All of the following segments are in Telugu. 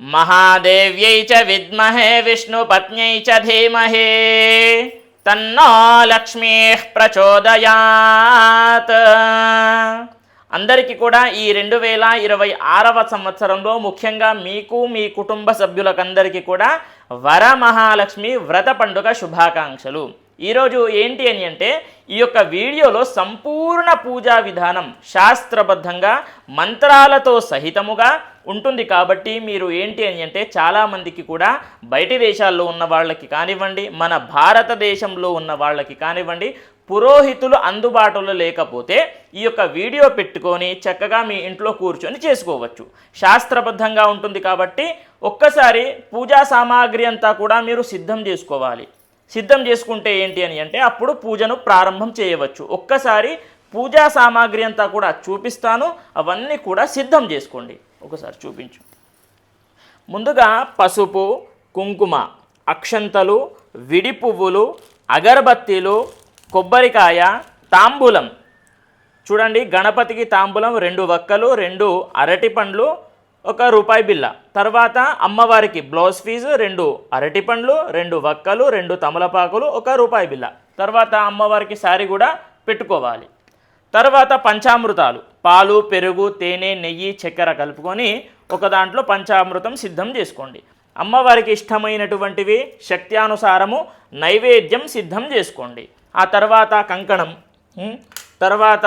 महादेव्यै च विद्महे विष्णुपत्न्यै च धीमहि तन्नो लक्ष्मीः ప్రచోదయాత్. అందరికీ కూడా ఈ 2026వ సంవత్సరంలో ముఖ్యంగా మీకు మీ కుటుంబ సభ్యులకందరికీ కూడా వరమహాలక్ష్మి వ్రత పండుగ శుభాకాంక్షలు. ఈరోజు ఏంటి అని అంటే ఈ యొక్క వీడియోలో సంపూర్ణ పూజా విధానం శాస్త్రబద్ధంగా మంత్రాలతో సహితముగా ఉంటుంది. కాబట్టి మీరు ఏంటి అని అంటే చాలామందికి కూడా బయటి దేశాల్లో ఉన్న వాళ్ళకి కానివ్వండి, మన భారతదేశంలో ఉన్న వాళ్ళకి కానివ్వండి, పురోహితులు అందుబాటులో లేకపోతే ఈ యొక్క వీడియో పెట్టుకొని చక్కగా మీ ఇంట్లో కూర్చొని చేసుకోవచ్చు. శాస్త్రబద్ధంగా ఉంటుంది కాబట్టి ఒక్కసారి పూజా సామాగ్రి అంతా కూడా మీరు సిద్ధం చేసుకోవాలి. సిద్ధం చేసుకుంటే ఏంటి అని అంటే అప్పుడు పూజను ప్రారంభం చేయవచ్చు. ఒక్కసారి పూజా సామాగ్రి అంతా కూడా చూపిస్తాను, అవన్నీ కూడా సిద్ధం చేసుకోండి. ఒకసారి చూపించు. ముందుగా పసుపు, కుంకుమ, అక్షంతలు, విడి పువ్వులు, అగరబత్తీలు, కొబ్బరికాయ, తాంబూలం. చూడండి, గణపతికి తాంబూలం 2 వక్కలు, 2 అరటి పండ్లు, 1 రూపాయి బిల్ల. తర్వాత అమ్మవారికి బ్లౌజ్ ఫీజు 2 అరటి పండ్లు, 2 వక్కలు, 2 తమలపాకులు, 1 రూపాయి బిల్ల. తర్వాత అమ్మవారికి సారీ కూడా పెట్టుకోవాలి. తర్వాత పంచామృతాలు, పాలు, పెరుగు, తేనె, నెయ్యి, చక్కెర కలుపుకొని ఒక దాంట్లో పంచామృతం సిద్ధం చేసుకోండి. అమ్మవారికి ఇష్టమైనటువంటివి శక్త్యానుసారము నైవేద్యం సిద్ధం చేసుకోండి. ఆ తర్వాత కంకణం, తర్వాత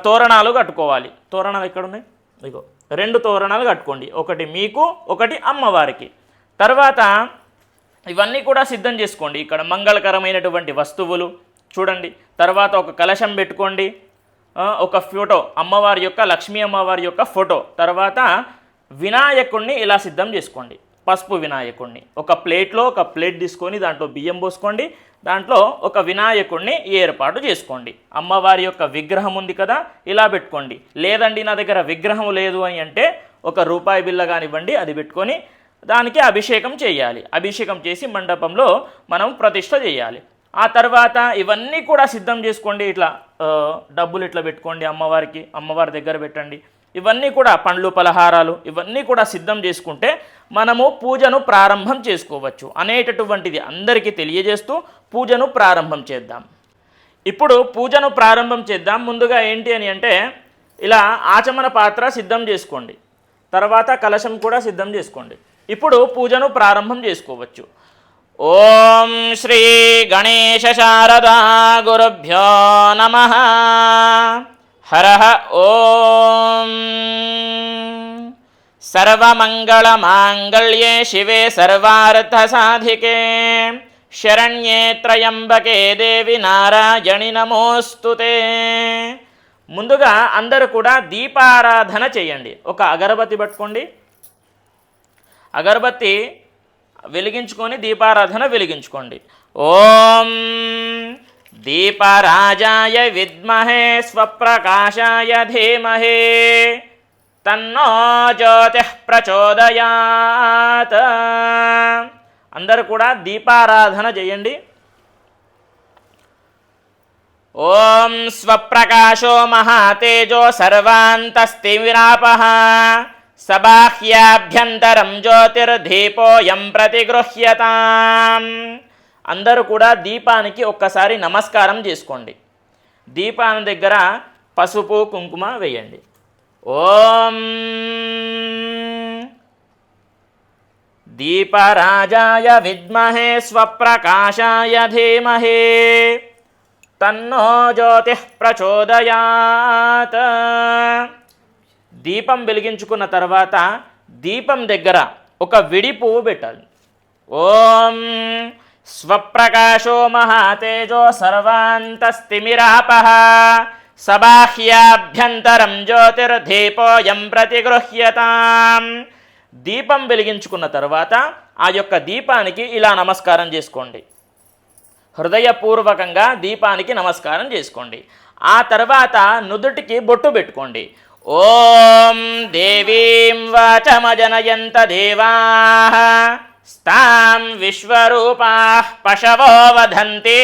తోరణాలు కట్టుకోవాలి. తోరణాలు ఎక్కడున్నాయి? ఇగో 2 తోరణాలు కట్టుకోండి, ఒకటి మీకు, ఒకటి అమ్మవారికి. తర్వాత ఇవన్నీ కూడా సిద్ధం చేసుకోండి. ఇక్కడ మంగళకరమైనటువంటి వస్తువులు చూడండి. తర్వాత ఒక కలశం పెట్టుకోండి, ఒక ఫోటో, అమ్మవారి యొక్క లక్ష్మీ అమ్మవారి యొక్క ఫోటో. తర్వాత వినాయకుడిని ఇలా సిద్ధం చేసుకోండి, పసుపు వినాయకుడిని. ఒక ప్లేట్లో ఒక ప్లేట్ తీసుకొని దాంట్లో బియ్యం పోసుకోండి, దాంట్లో ఒక వినాయకుడిని ఏర్పాటు చేసుకోండి. అమ్మవారి యొక్క విగ్రహం ఉంది కదా, ఇలా పెట్టుకోండి. లేదండి నా దగ్గర విగ్రహం లేదు అని అంటే 1 రూపాయి బిల్ల కానివ్వండి, అది పెట్టుకొని దానికి అభిషేకం చేయాలి. అభిషేకం చేసి మండపంలో మనం ప్రతిష్ఠ చేయాలి. ఆ తర్వాత ఇవన్నీ కూడా సిద్ధం చేసుకోండి. ఇట్లా డబ్బులు ఇట్లా పెట్టుకోండి, అమ్మవారి దగ్గర పెట్టండి. ఇవన్నీ కూడా పండ్లు, పలహారాలు ఇవన్నీ కూడా సిద్ధం చేసుకుంటే మనము పూజను ప్రారంభం చేసుకోవచ్చు అనేటటువంటిది అందరికీ తెలియజేస్తూ పూజను ప్రారంభం చేద్దాం. ఇప్పుడు పూజను ప్రారంభం చేద్దాం. ముందుగా ఏంటి అని అంటే ఇలా ఆచమన పాత్ర సిద్ధం చేసుకోండి, తర్వాత కలశం కూడా సిద్ధం చేసుకోండి. ఇప్పుడు పూజను ప్రారంభం చేసుకోవచ్చు. ఓం శ్రీ గణేశ శారదా గురుభ్యో నమః. హరః ఓం. సర్వమంగళమాంగళ్యే శివే సర్వార్థసాధికే శరణ్యే త్రయంబకే దేవి నారాయణి నమోస్తుతే. ముందుగా అందరూ కూడా దీపారాధన చేయండి. ఒక అగరబత్తి పట్టుకోండి, అగరబత్తి వెలిగించుకొని దీపారాధన వెలిగించుకోండి. ఓం దీపరాజాయ విద్మహే స్వప్రకాశాయ ధీమహి తన్నో జ్యోతిః ప్రచోదయాత్. అందరూ కూడా దీపారాధన చేయండి. ఓం స్వప్రకాశో మహాతేజో సర్వాంతస్తిమిరాపః సబాహ్యాభ్యంతరం జ్యోతిర్దీపోయం ప్రతిగృహ్యతాం. అందరూ కూడా దీపానికి ఒక్కసారి నమస్కారం చేసుకోండి. దీపాన్ని దగ్గర పసుపు, కుంకుమ వేయండి. ఓం దీపరాజాయ విద్మహే స్వప్రకాశాయ ధీమహి తన్నో జ్యోతిః ప్రచోదయాత్. దీపం వెలిగించుకున్న తర్వాత దీపం దగ్గర ఒక విడి పువ్వు పెట్టాలి. ఓం స్వప్రకాశో మహాతేజో సర్వాంతస్తిమిరాపః సబాహ్యాభ్యంతరం జ్యోతిర్దీపోయం ప్రతిగృహ్యతాం. దీపం వెలిగించుకున్న తర్వాత ఆ యొక్క దీపానికి ఇలా నమస్కారం చేసుకోండి. హృదయపూర్వకంగా దీపానికి నమస్కారం చేసుకోండి. ఆ తర్వాత నుదుటికి బొట్టు పెట్టుకోండి. ఓం దేవీం వాచమజనయంత దేవాః స్తాం విశ్వరూపాః పశవో వదంతి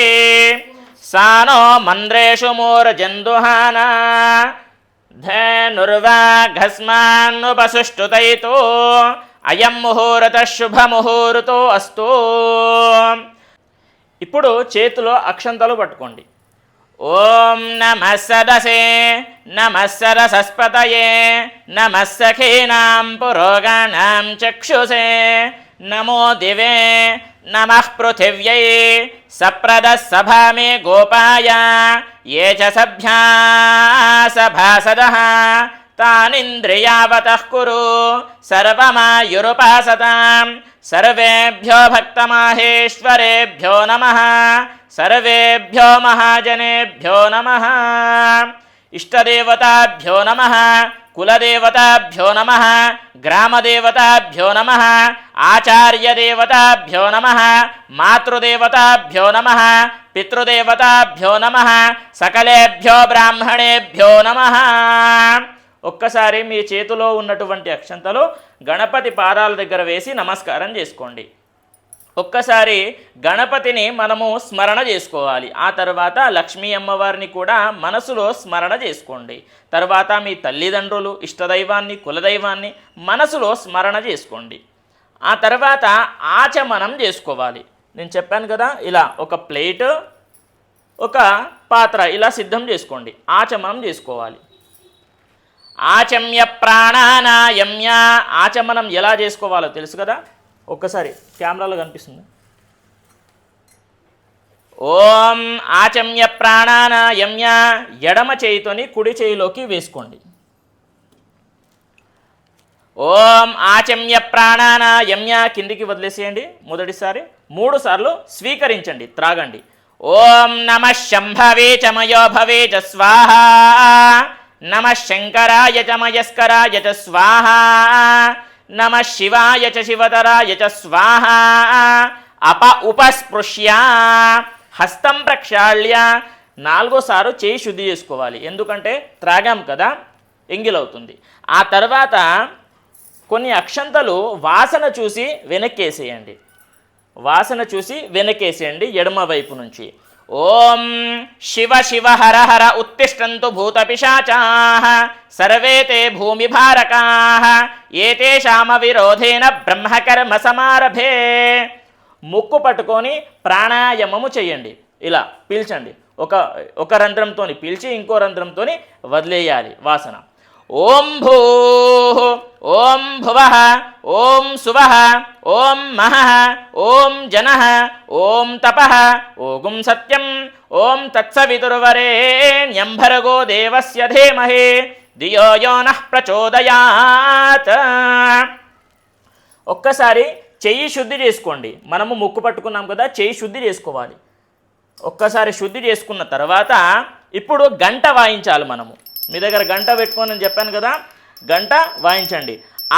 సానో మంద్రేషు మూర్జందుహానా ధనుర్వాఘస్మాన్నుపసుష్టుతైతో అయం ముహూర్త శుభముహూర్తో అస్తు. ఇప్పుడు చేతిలో అక్షంతలు పట్టుకోండి. ఓం నమః సదసే నమః సరసస్పతయే నమః సఖీనాం పురోగానాం చక్షుషే నమో దివే నమః పృథివ్యై సప్రదః సభా మే గోపాయ ఏ చ సభ్యా సభాసదః తానింద్రియావతః కురు సర్వమాయురుపాసతాం. సర్వేభ్యో భక్తమాహేశ్వరేభ్యో నమః సర్వేభ్యో మహాజనేభ్యో నమః. ఇష్టదేవతాభ్యో నమః కులదేవతాభ్యో నమః గ్రామదేవతాభ్యో నమః ఆచార్యదేవతాభ్యో నమః మాతృదేవతాభ్యో నమః పితృదేవతాభ్యో నమః సకలేభ్యో బ్రాహ్మణేభ్యో నమః. ఒక్కసారి మీ చేతిలో ఉన్నటువంటి అక్షంతలు గణపతి పాదాల దగ్గర వేసి నమస్కారం చేసుకోండి. ఒక్కసారి గణపతిని మనము స్మరణ చేసుకోవాలి. ఆ తర్వాత లక్ష్మీ అమ్మవారిని కూడా మనసులో స్మరణ చేసుకోండి. తర్వాత మీ తల్లిదండ్రులు, ఇష్టదైవాన్ని, కులదైవాన్ని మనసులో స్మరణ చేసుకోండి. ఆ తర్వాత ఆచమనం చేసుకోవాలి. నేను చెప్పాను కదా, ఇలా ఒక ప్లేట్, ఒక పాత్ర ఇలా సిద్ధం చేసుకోండి. ఆచమనం చేసుకోవాలి. ఆచమ్య ప్రాణానాయమ్య. ఆచమనం ఎలా చేసుకోవాలో తెలుసు కదా, ఒక్కసారి కెమెరాలో కనిపిస్తుంది. ఓం ఆచమ్య ప్రాణానాయమ్య. ఎడమ చేయితోని కుడి చేయిలోకి వేసుకోండి. ఓం ఆచమ్య ప్రాణానాయమ్య. కిందికి వదిలేసేయండి. మొదటిసారి 3 సార్లు స్వీకరించండి, త్రాగండి. ఓం నమః శంభవే చ మయో భవే చ స్వాహా. నమః శంకరాయ చ మయస్కరాయ చ స్వాహా. నమః శివాయ చ శివతరాయ చ స్వాహా. ఉపస్పృశ్య హస్తం ప్రక్షాళ్య 4వ సారు చేయి శుద్ధి చేసుకోవాలి. ఎందుకంటే త్రాగాం కదా, ఎంగిలవుతుంది. ఆ తర్వాత కొన్ని అక్షంతలు వాసన చూసి వెనక్కేసేయండి. వాసన చూసి వెనక్కేసేయండి ఎడమ వైపు నుంచి. ఓం శివ శివ హర హర ఉత్తిష్టంతు భూతపిశాచాః సర్వే తే భూమిభారకాః ఏతేషామ విరోధేన బ్రహ్మకర్మ సమారభే. ముక్కు పట్టుకొని ప్రాణాయామము చేయండి. ఇలా పీల్చండి. ఒక రంధ్రంతో పీల్చి ఇంకో రంధ్రంతో వదిలేయాలి వాసన. ఓం భూః ఓం భువః ఓం సువః ఓం మహః ఓం జనః ఓం తపః ఓం సత్యం ఓం తత్సవితుర్వరేణ్యం భర్గో దేవస్య ధీమహి ధియో యో నః ప్రచోదయాత్. ఒక్కసారి చెయ్యి శుద్ధి చేసుకోండి. మనము ముక్కు పట్టుకున్నాం కదా, చెయ్యి శుద్ధి చేసుకోవాలి. ఒక్కసారి శుద్ధి చేసుకున్న తర్వాత ఇప్పుడు గంట వాయించాలి. మనము మీ దగ్గర గంట పెట్టుకొని నేను చెప్పాను కదా, గంట వాయించండి.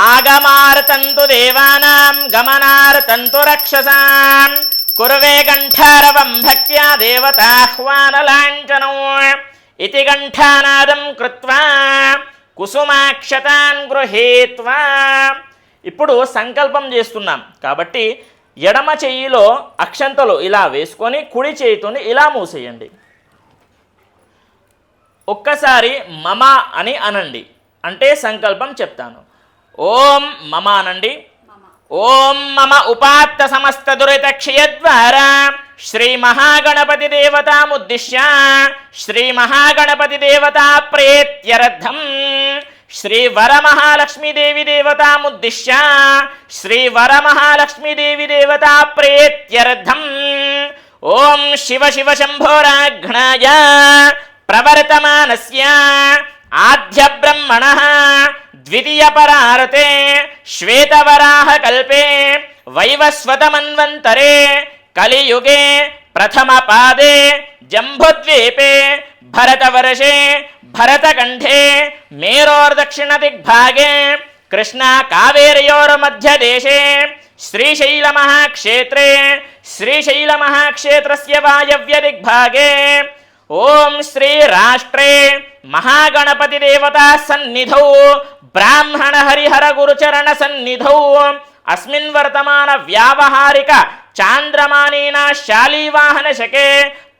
ఆగమార్తంతు దేవానాం గమనార్తంతు రక్షసాం కుర్వే గంఠారవం భక్త్యా దేవతాహ్వానలాంఛనం ఇతి గంఠానాదం కృత్వా కుసుమాక్షతాన్ గృహీత్వా. ఇప్పుడు సంకల్పం చేస్తున్నాం కాబట్టి ఎడమ చెయ్యిలో అక్షంతలు ఇలా వేసుకొని కుడి చేయితోని ఇలా మూసేయండి. ఒక్కసారి మమ అని అనండి, అంటే సంకల్పం చెప్తాను. ఓం మమ అనండి. ఓం మమ ఉపాత్త సమస్త దురిత క్షయద్వారా శ్రీ మహాగణపతి దేవతాముద్దిశ్య శ్రీ మహాగణపతి దేవతా ప్రేత్యర్థం శ్రీ వరమహాలక్ష్మీదేవి దేవతాముద్దిశ్య శ్రీ వరమహాలక్ష్మీదేవి దేవతా ప్రేత్యర్థం ఓం శివ శివ శంభోరాఘ్నాయ ప్రవర్తమానస్య ఆద్య బ్రహ్మణః ద్వితీయ పరారతే శ్వేతవరాహ కల్పే వైవస్వతమన్వంతరే కలియుగే ప్రథమ పాదే జంబుద్వీపే భరతవర్షే భరతకంఠే మేరోర్దక్షిణ దిగ్భాగే కృష్ణా కావేర్యోర్మధ్యదేశే శ్రీశైలమహాక్షేత్రే శ్రీశైలమహాక్షేత్రస్య వాయవ్య దిగ్భాగే ఓం శ్రీ రాష్ట్రే మహాగణపతి దేవతా సన్నిధౌ బ్రాహ్మణ హరిహర గురుచరణ సన్నిధౌ అస్మిన్ వర్తమాన వ్యావహారిక చాంద్రమానేన శాలీవాహన శకే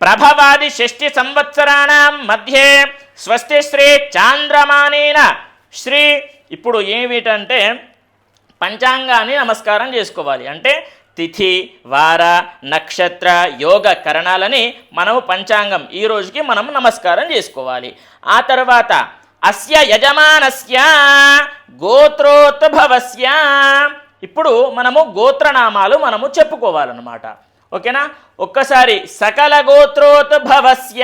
ప్రభవాది షష్ఠి సంవత్సరాణం మధ్యే స్వస్తి శ్రీ చాంద్రమానేన శ్రీ. ఇప్పుడు ఏమిటంటే పంచాంగాన్ని నమస్కారం చేసుకోవాలి. అంటే తిథి, వార, నక్షత్ర, యోగ కరణాలని మనము పంచాంగం ఈ రోజుకి మనం నమస్కారం చేసుకోవాలి. ఆ తర్వాత అస్య యజమానస్య గోత్రోద్భవస్య, ఇప్పుడు మనము గోత్రనామాలు మనము చెప్పుకోవాలన్నమాట. ఓకేనా? ఒక్కసారి సకల గోత్రోద్భవస్య,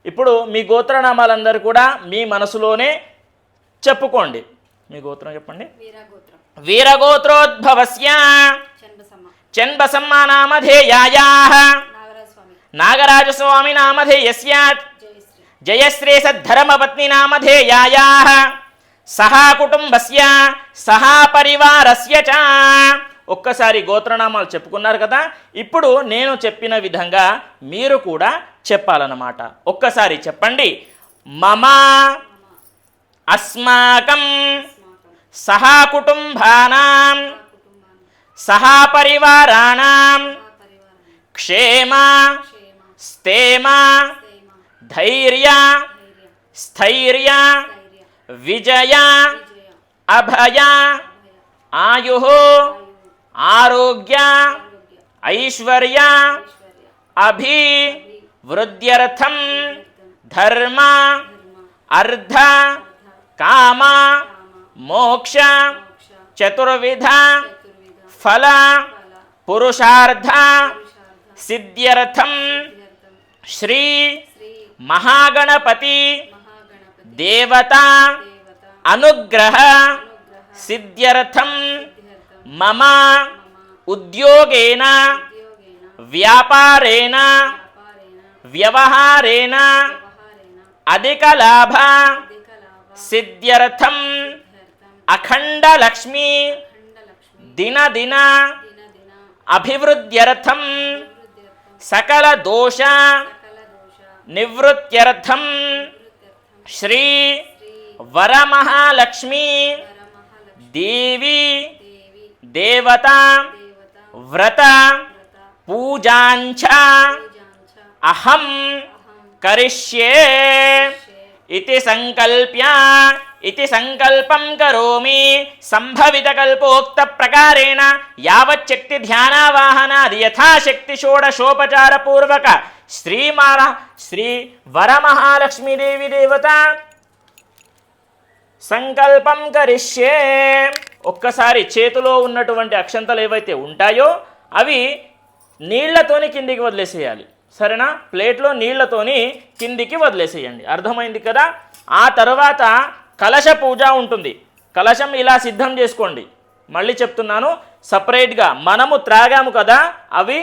ఇప్పుడు మీ గోత్రనామాలందరూ కూడా మీ మనసులోనే చెప్పుకోండి. మీ గోత్రం చెప్పండి. వీరగోత్రోద్భవస్య చన్బసమ్మ నామధేయాయాః నాగరాజస్వామి నామధేయస్య జయశ్రేషద్ధర్మపత్ని నామధేయాయాః సహా కుటుంబస్య సహా పరివారస్య చ. ఒక్కసారి గోత్రనామాలు చెప్పుకున్నారు కదా, ఇప్పుడు నేను చెప్పిన విధంగా మీరు కూడా చెప్పాలన్నమాట. ఒక్కసారి చెప్పండి. మమ అస్మాకం సహా కుటుంబానాం సహా పరివారాణాం క్షేమ స్థేమ ధైర్య స్థైర్య విజయ అభయ ఆయు ఆరోగ్య ఐశ్వర్య అభివృద్ధ్యర్థం ధర్మ అర్థ కామ మోక్ష చతుర్విధ ఫల పురుషార్థ సిద్ధ్యర్థం శ్రీ మహాగణపతి దేవత అనుగ్రహ సిద్ధ్యర్థం మమ ఉద్యోగేన వ్యాపారేణ వ్యవహారేణ అధిక లాభ సిద్ధ్యర్థం అఖండ లక్ష్మీ దినదిన అభివృద్ధ్యర్థం సకల దోష నివృత్త్యర్థం శ్రీ వరమహాలక్ష్మీ దేవి దేవత వ్రత పూజాంచ అహం కరిష్యే ఇతి సంకల్ప్య ఇతి సంకల్పం కరోమి. సంభవిత కల్పోక్త ప్రకారేణ యావచ్చక్తి ధ్యానావాహనాది యథాశక్తి షోడశోపచార పూర్వక శ్రీ వరమహాలక్ష్మీదేవి దేవత సంకల్పం కరిష్యే. ఒక్కసారి చేతిలో ఉన్నటువంటి అక్షంతలు ఏవైతే ఉంటాయో అవి నీళ్లతోని కిందికి వదిలేసేయాలి. సరేనా? ప్లేట్లో నీళ్లతోని కిందికి వదిలేసేయండి. అర్థమైంది కదా? ఆ తర్వాత కలశ పూజ ఉంటుంది. కలశం ఇలా సిద్ధం చేసుకోండి. మళ్ళీ చెప్తున్నాను, సపరేట్గా మనము త్రాగాము కదా, అవి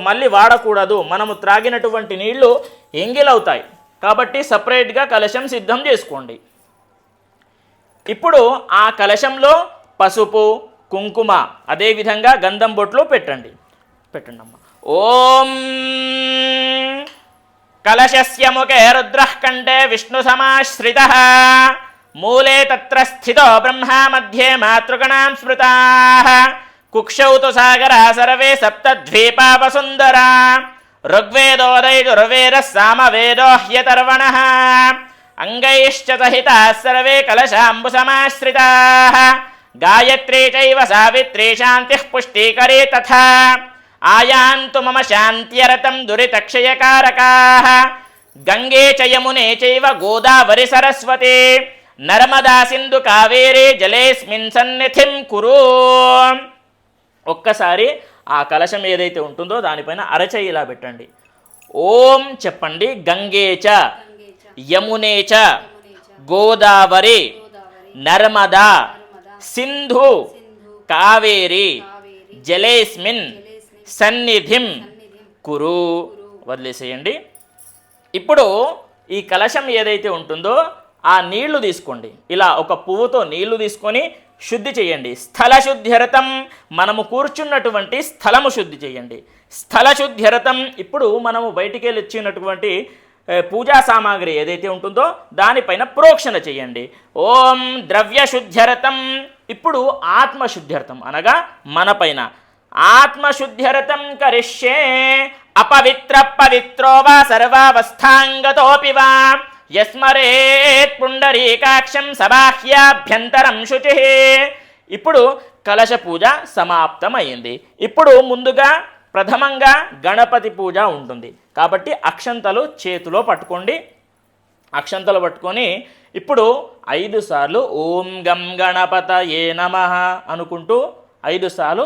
మళ్ళీ వాడకూడదు. మనము త్రాగినటువంటి నీళ్లు ఎంగిలవుతాయి కాబట్టి సపరేట్గా కలశం సిద్ధం చేసుకోండి. ఇప్పుడు ఆ కలశంలో పసుపు, కుంకుమ, అదేవిధంగా గంధం బొట్లు పెట్టండి అమ్మ. ఓం కలశస్య ముఖే రుద్రః కంఠే విష్ణు సమాశ్రితః మూలే తత్ర స్థితో బ్రహ్మ మధ్యే మాతృగణాం స్మృతాః కుక్షౌ తు సాగరా సర్వే సప్తద్వీపా వసుందరా ఋగ్వేదోదయజుర్వేదः సామవేదో హ్యతర్వణः అంగైశ్చ సహితాः సర్వే కలశాంబు సమాశ్రితాः గాయత్రీ చైవ సావిత్రీ శాంతిః పుష్టీకరీ తథా ఆయాంతు మమ శాంత్యరతం దురితక్షయకారకాః గంగే చ యమునే చైవ గోదావరి సరస్వతి నర్మదా సింధు కావేరీ జలేస్మిన్ సన్నిధిం కురు. ఒక్కసారి ఆ కలశం ఏదైతే ఉంటుందో దానిపైన అరచేయి ఇలా పెట్టండి. ఓం చెప్పండి. గంగే చ యమునే చ గోదావరి నర్మదా సింధు కావేరి జలేస్మిన్ సన్నిధిం కురు. వదిలేసేయండి. ఇప్పుడు ఈ కలశం ఏదైతే ఉంటుందో ఆ నీళ్లు తీసుకోండి. ఇలా ఒక పువ్వుతో నీళ్లు తీసుకొని శుద్ధి చేయండి. స్థల శుద్ధ్యరతం, మనము కూర్చున్నటువంటి స్థలము శుద్ధి చేయండి. స్థల శుద్ధ్యరతం. ఇప్పుడు మనము బయటికి వెళ్ళి ఇచ్చినటువంటి పూజా సామాగ్రి ఏదైతే ఉంటుందో దానిపైన ప్రోక్షణ చేయండి. ఓం ద్రవ్య శుద్ధ్యరతం. ఇప్పుడు ఆత్మశుద్ధ్యర్థం అనగా మనపైన ఆత్మశుద్ధ్యరతం కరిష్యే. అపవిత్ర పవిత్రో వా సర్వావస్థాంగతోపి వా యస్మరేత్ పుండరీకాక్షం సబాహ్యాభ్యంతరం శుచి. ఇప్పుడు కలశ పూజ సమాప్తమైంది. ఇప్పుడు ముందుగా ప్రథమంగా గణపతి పూజ ఉంటుంది కాబట్టి అక్షంతలు చేతిలో పట్టుకోండి. అక్షంతలు పట్టుకొని ఇప్పుడు 5 సార్లు ఓం గం గణపతయే నమః అనుకుంటూ 5 సార్లు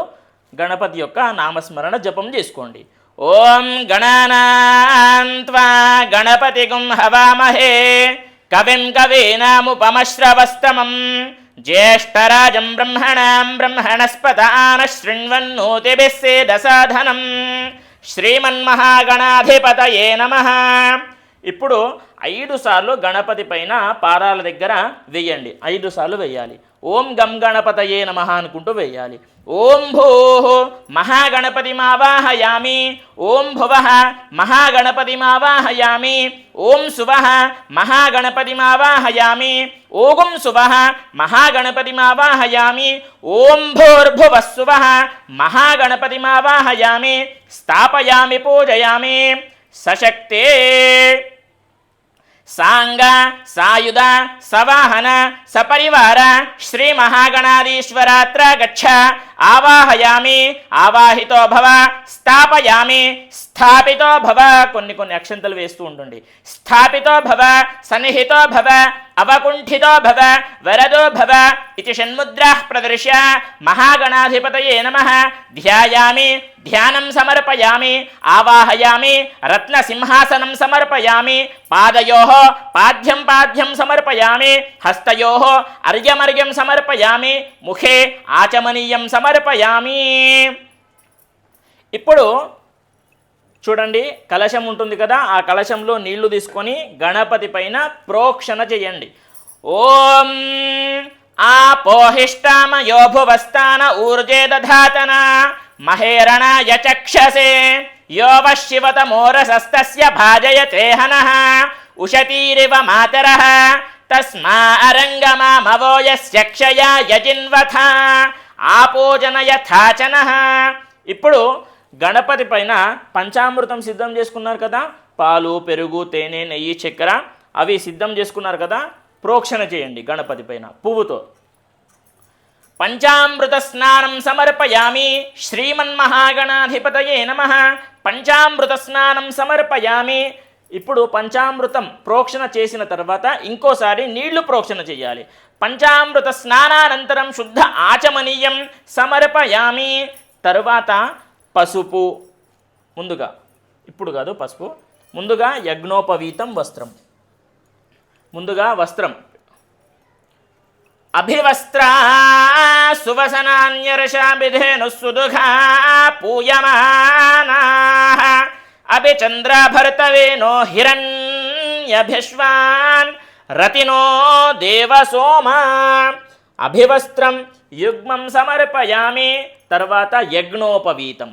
గణపతి యొక్క నామస్మరణ జపం చేసుకోండి. ఓం గణానాం త్వా గణపతిగుం హవామహే కవిం కవీనాముపమశ్రవస్తమం జ్యేష్ఠరాజం బ్రహ్మణాం బ్రహ్మణస్పత ఆనశృణ్వన్నోతిభిः సేదసాధనం శ్రీమన్మహాగణాధిపతయే నమః. ఇప్పుడు 5 సార్లు గణపతి పైన పాదాల దగ్గర వెయ్యండి. 5 సార్లు వెయ్యాలి. ఓం గం గణపతయే నమః అనుకుంటూ వెయ్యాలి. ఓం భూః మహాగణపతిమావాహయామి. ఓం భువః మహాగణపతిమావాహయామి. ఓం సువః మహాగణపతిమావాహయామి. ఓం సువః మహాగణపతిమావాహయామి. ఓం భూర్భువః సువః మహాగణపతిమావాహయామి. స్థాపయామి పూజయామి. సశక్తే సాంగ సాయుధ సవాహన సపరివార శ్రీ మహాగణాధీశ్వరాత్ర గచ్చ. ఆవాహయామి ఆవాహితో భవ. స్థాపయామి స్థాపితో భవ. కొన్ని అక్షంతలు వేస్తూ ఉంటుంది. స్థాపితో భవ సన్నిహితో భవ అవకుంఠితో భవ వరదో భవ ఇది షణ్ముద్రాః ప్రదర్శ్య మహాగణాధిపతయే నమః. ధ్యాయామి ధ్యానం సమర్పయామి. ఆవాహయామి రత్నసింహాసనం సమర్పయామి. పాదయోః పాద్యం సమర్పయామి. హస్తయోః అర్ఘ్యమర్ఘ్యం సమర్పయామి. ముఖే ఆచమనీయం సమర్పయామి. ఇప్పుడు చూడండి, కలశం ఉంటుంది కదా, ఆ కలశంలో నీళ్లు తీసుకొని గణపతి పైన ప్రోక్షణ చేయండి. ఓం ఆపోహిష్టామయో భువస్థాన ఊర్జే దధాతన మహేరణాయ చక్షసే యో వశివతమోరసస్తస్య భాజయతే హనః ఉషతీరివ మాతరః తస్మా అరంగమామవో యస్య క్షయా యజిన్వథ ఆపోజన యథాచనః. ఇప్పుడు గణపతి పైన పంచామృతం సిద్ధం చేసుకున్నారు కదా, పాలు పెరుగు తేనె నెయ్యి చక్కెర అవి సిద్ధం చేసుకున్నారు కదా, ప్రోక్షణ చేయండి గణపతి పైన పువ్వుతో. పంచామృత స్నానం సమర్పయామి. శ్రీమన్మహాగణాధిపతయే నమః. పంచామృత స్నానం సమర్పయామి. ఇప్పుడు పంచామృతం ప్రోక్షణ చేసిన తర్వాత ఇంకోసారి నీళ్లు ప్రోక్షణ చేయాలి. పంచామృత స్నానానంతరం శుద్ధ ఆచమనీయం సమర్పయామి. తరువాత పసుపు, ముందుగా ఇప్పుడు కాదు పసుపు, ముందుగా యజ్ఞోపవీతం వస్త్రం, ముందుగా వస్త్రం. అభివస్త్రా సువసనాన్యర్షాభిధేను సుదుఘా పూయమానాః అభిచంద్రాభర్తవేనో హిరణ్యభిష్వాన్ రతినో దేవసోమా. అభివస్త్రం యుగ్మం సమర్పయామి. తర్వాత యజ్ఞోపవీతం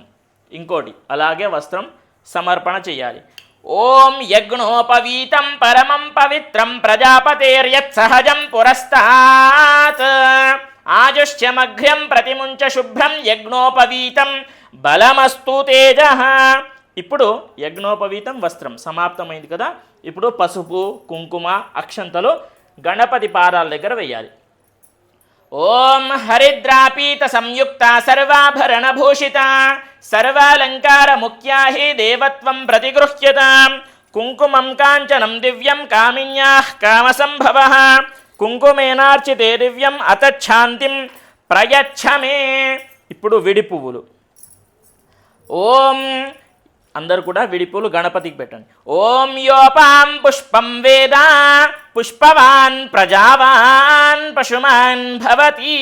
ఇంకోటి అలాగే వస్త్రం సమర్పణ చేయాలి. ఓం యజ్ఞోపవీతం పరమం పవిత్రం ప్రజాపతేర్యత్ సహజం పురస్తాత్ ఆజుష్యమఘ్ర్యం ప్రతిముంచ శుభ్రం యజ్ఞోపవీతం బలమస్తు తేజః. ఇప్పుడు యజ్ఞోపవీతం వస్త్రం సమాప్తమైంది కదా, ఇప్పుడు పసుపు కుంకుమ అక్షంతలు గణపతి పాదాల దగ్గర వేయాలి. ఓం హరిద్రాపీత సంయుక్త సర్వాభరణ భూషిత సర్వాలంకార ముఖ్యా హి దేవత్వం ప్రతిగృహ్యత కుంకుమం కాంచనం దివ్యం కామిన్యాః కామసంభవః కుంకుమేనార్చితే దివ్యం అతచ్ఛాంతిం ప్రయచ్ఛమే. ఇప్పుడు విడి పువ్వులు. ఓం అందరూ కూడా విడిపులు గణపతికి పెట్టండి. ఓం యోపాం పుష్పం వేద పుష్పవాన్ ప్రజావాన్ పశుమాన్ భవతి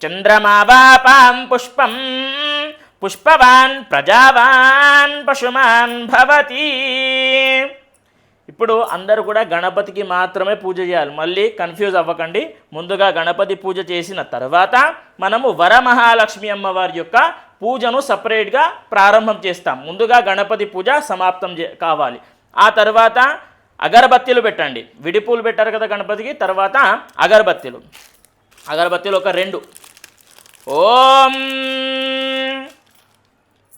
చంద్రమావాపాం పుష్పం పుష్పవాన్ ప్రజావాన్ పశుమాన్ భవతి. ఇప్పుడు అందరూ కూడా గణపతికి మాత్రమే పూజ చేయాలి, మళ్ళీ కన్ఫ్యూజ్ అవ్వకండి. ముందుగా గణపతి పూజ చేసిన తర్వాత మనము వరమహాలక్ష్మి అమ్మవారి యొక్క పూజను సపరేట్గా ప్రారంభం చేస్తాం. ముందుగా గణపతి పూజ సమాప్తం కావాలి. ఆ తర్వాత అగరబత్తీలు పెట్టండి. విడిపూలు పెట్టారు కదా గణపతికి, తర్వాత అగరబత్తీలు ఒక 2. ఓం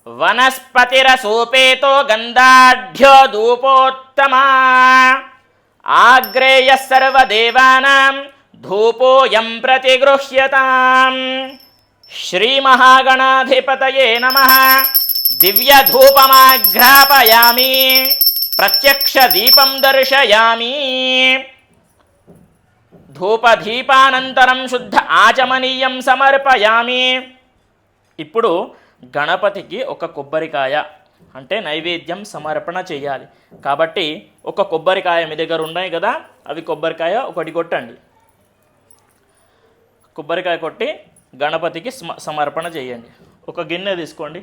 వనస్పతిరసోపేతో గంధాఢ్యో ధూపోత్తమా ఆగ్రేయ సర్వదేవానాం ధూపోయం ప్రతిగృహ్యతాం. శ్రీమహాగణాధిపతయే నమః. దివ్యధూపమాఘ్రాపయామి. ప్రత్యక్ష దీపం దర్శయామి. ధూపదీపానంతరం శుద్ధ ఆచమనీయం సమర్పయామి. ఇప్పుడు గణపతికి ఒక కొబ్బరికాయ అంటే నైవేద్యం సమర్పణ చేయాలి. కాబట్టి ఒక కొబ్బరికాయ మీ దగ్గర ఉన్నాయి కదా, అవి కొబ్బరికాయ ఒకటి కొట్టండి. కొబ్బరికాయ కొట్టి గణపతికి సమర్పణ చేయండి. ఒక గిన్నె తీసుకోండి.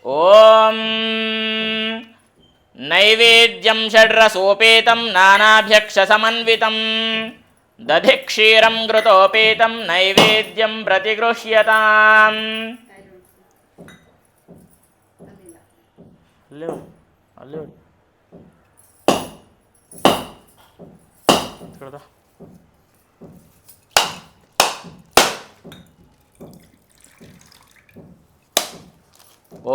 ఓం నైవేద్యం షడ్రసోపేతం నానాభ్యక్ష సమన్వితం దధి క్షీరం ఘృతోపేతం నైవేద్యం ప్రతిగృహ్యతాం.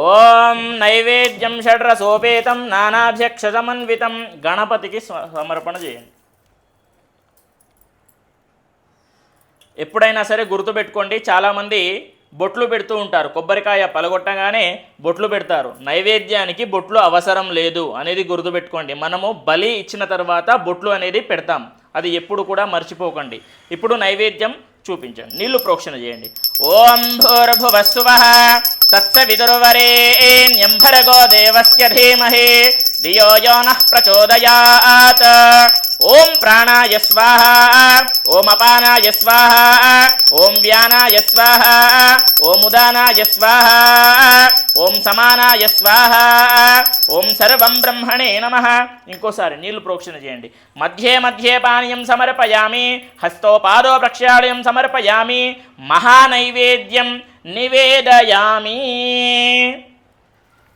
ఓం నైవేద్యం షడ్రసోపేతం నానాభ్యక్ష సమన్వితం. గణపతికి సమర్పణ చేయండి. ఎప్పుడైనా సరే గుర్తుపెట్టుకోండి, చాలామంది బొట్లు పెడుతూ ఉంటారు. కొబ్బరికాయ పలగొట్టగానే బొట్లు పెడతారు. నైవేద్యానికి బొట్లు అవసరం లేదు అనేది గుర్తుపెట్టుకోండి. మనము బలి ఇచ్చిన తర్వాత బొట్లు అనేది పెడతాం. అది ఎప్పుడు కూడా మర్చిపోకండి. ఇప్పుడు నైవేద్యం చూపించండి. నీళ్లు ప్రోక్షణ చేయండి. ఓం భూర్భువస్సువః తత్సవితుర్వరేణ్యం భర్గో దేవస్య ధీమహి ధియో యో నః ప్రచోదయాత్. ఓం ప్రాణాయ స్వాహా. ఓం అపానాయ స్వాహా. ఓం వ్యానాయ స్వాహా. ఓం ఉదానాయ స్వాహా. ఓం సమానాయ స్వాహా. ఓం సర్వం బ్రహ్మణే నమః. ఇంకోసారి నీళ్లు ప్రోక్షణ చేయండి. మధ్యే మధ్యే పానీయం సమర్పయామి. హస్తోపాదో ప్రక్షాళయం సమర్పయామి. మహానైవేద్యం నివేదయామి.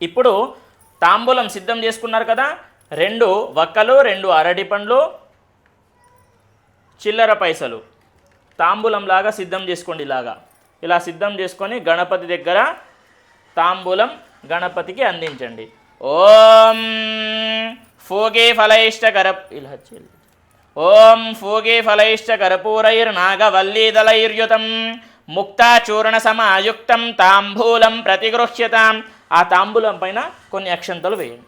ఇప్పుడు తాంబూలం సిద్ధం చేసుకున్నారు కదా, 2 వక్కలు, 2 అరటి పండ్లు, చిల్లర పైసలు తాంబూలంలాగా సిద్ధం చేసుకోండి. ఇలా సిద్ధం చేసుకొని గణపతి దగ్గర తాంబూలం గణపతికి అందించండి. ఓం ఫూగే ఫలైష్ట ఓం ఫూగే ఫలైష్ట కర్పూరైర్నాగవల్లీదలైర్యుతం ముక్తాచూర్ణ సమాయుక్తం తాంబూలం ప్రతిగృహ్యతాం. ఆ తాంబూలం పైన కొన్ని అక్షంతలు వేయండి.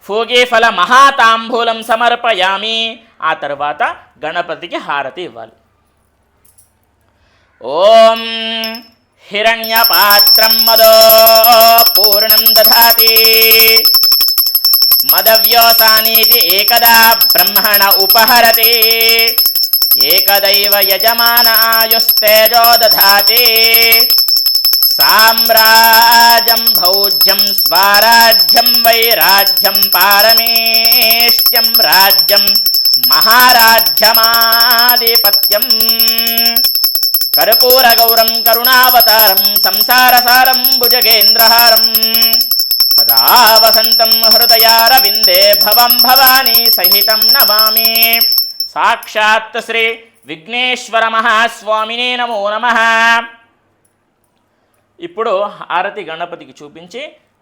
ఫూగే ఫల మహాతాంబూలం సమర్పయామి. ఆ తర్వాత గణపతికి హారతి ఇవ్వాలి. ఓం హిరణ్యపాత్రం మదో పూర్ణం దధాతి మదవ్యోసానీతి ఏకదా బ్రహ్మణ ఉపహరతి ఏకదైవ యజమానాయుస్తేజో దధాతి సామ్రాజ్యం భౌజ్యం స్వరాజ్యం వైరాజ్యం పారమేష్ట్యం రాజ్యం మహారాజ్యమాధిపత్యం కర్పూరగౌరం కరుణావతారం సంసారసారం భుజగేంద్రహారం సదా వసంతం హృదయారవిందే భవం భవానీ సహితం నమామి. సాక్షాత్ శ్రీ విఘ్నేశ్వర మహాస్వామినే నమో నమః. ఇప్పుడు హారతి గణపతికి చూపించి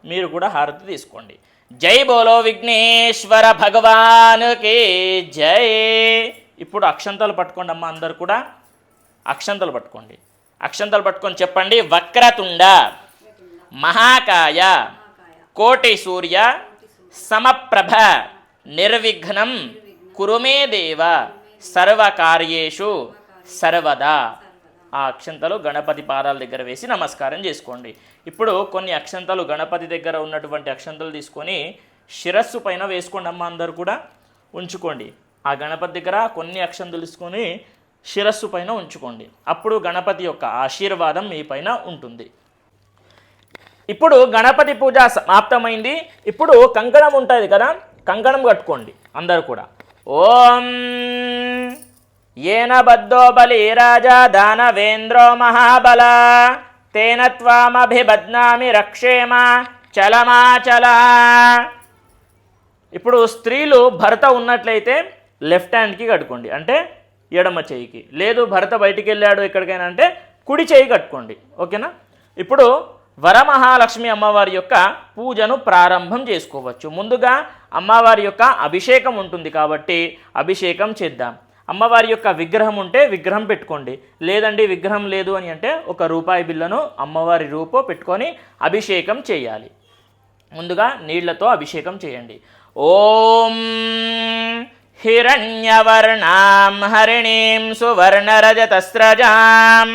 మీరు కూడా హారతి తీసుకోండి. జై బోలో విఘ్నేశ్వర భగవానుకి జై. ఇప్పుడు అక్షంతలు పట్టుకోండి అమ్మ, అందరు కూడా అక్షంతలు పట్టుకోండి. అక్షంతలు పట్టుకొని చెప్పండి. వక్రతుండ మహాకాయ కోటి సూర్య సమప్రభ నిర్విఘ్నం కురుమే దేవ సర్వకార్యేషు సర్వదా. ఆ అక్షంతలు గణపతి పాదాల దగ్గర వేసి నమస్కారం చేసుకోండి. ఇప్పుడు కొన్ని అక్షంతలు గణపతి దగ్గర ఉన్నటువంటి అక్షంతలు తీసుకొని శిరస్సు పైన వేసుకోండి అమ్మ, అందరు కూడా ఉంచుకోండి. ఆ గణపతి దగ్గర కొన్ని అక్షంతలు తీసుకొని శిరస్సు పైన ఉంచుకోండి. అప్పుడు గణపతి యొక్క ఆశీర్వాదం మీ పైన ఉంటుంది. ఇప్పుడు గణపతి పూజ సమాప్తమైంది. ఇప్పుడు కంకణం ఉంటుంది కదా, కంకణం కట్టుకోండి అందరు కూడా. ఓం ఏన బద్ధో బలి రాజా దానవేంద్రో మహాబల తేన త్వామభిబధ్నామి రక్షేమ చలమాచల. ఇప్పుడు స్త్రీలు భర్త ఉన్నట్లయితే లెఫ్ట్ హ్యాండ్కి కట్టుకోండి, అంటే ఎడమ చేయికి. లేదు భర్త బయటికి వెళ్ళాడు ఎక్కడికైనా అంటే కుడి చేయి కట్టుకోండి. ఓకేనా? ఇప్పుడు వరమహాలక్ష్మి అమ్మవారి యొక్క పూజను ప్రారంభం చేసుకోవచ్చు. ముందుగా అమ్మవారి యొక్క అభిషేకం ఉంటుంది కాబట్టి అభిషేకం చేద్దాం. అమ్మవారి యొక్క విగ్రహం ఉంటే విగ్రహం పెట్టుకోండి, లేదండి విగ్రహం లేదు అని అంటే ఒక రూపాయి బిళ్ళను అమ్మవారి రూపం పెట్టుకొని అభిషేకం చేయాలి. ముందుగా నీళ్లతో అభిషేకం చేయండి. ఓం హిరణ్యవర్ణాం హరిణీం సువర్ణరజతస్రజాం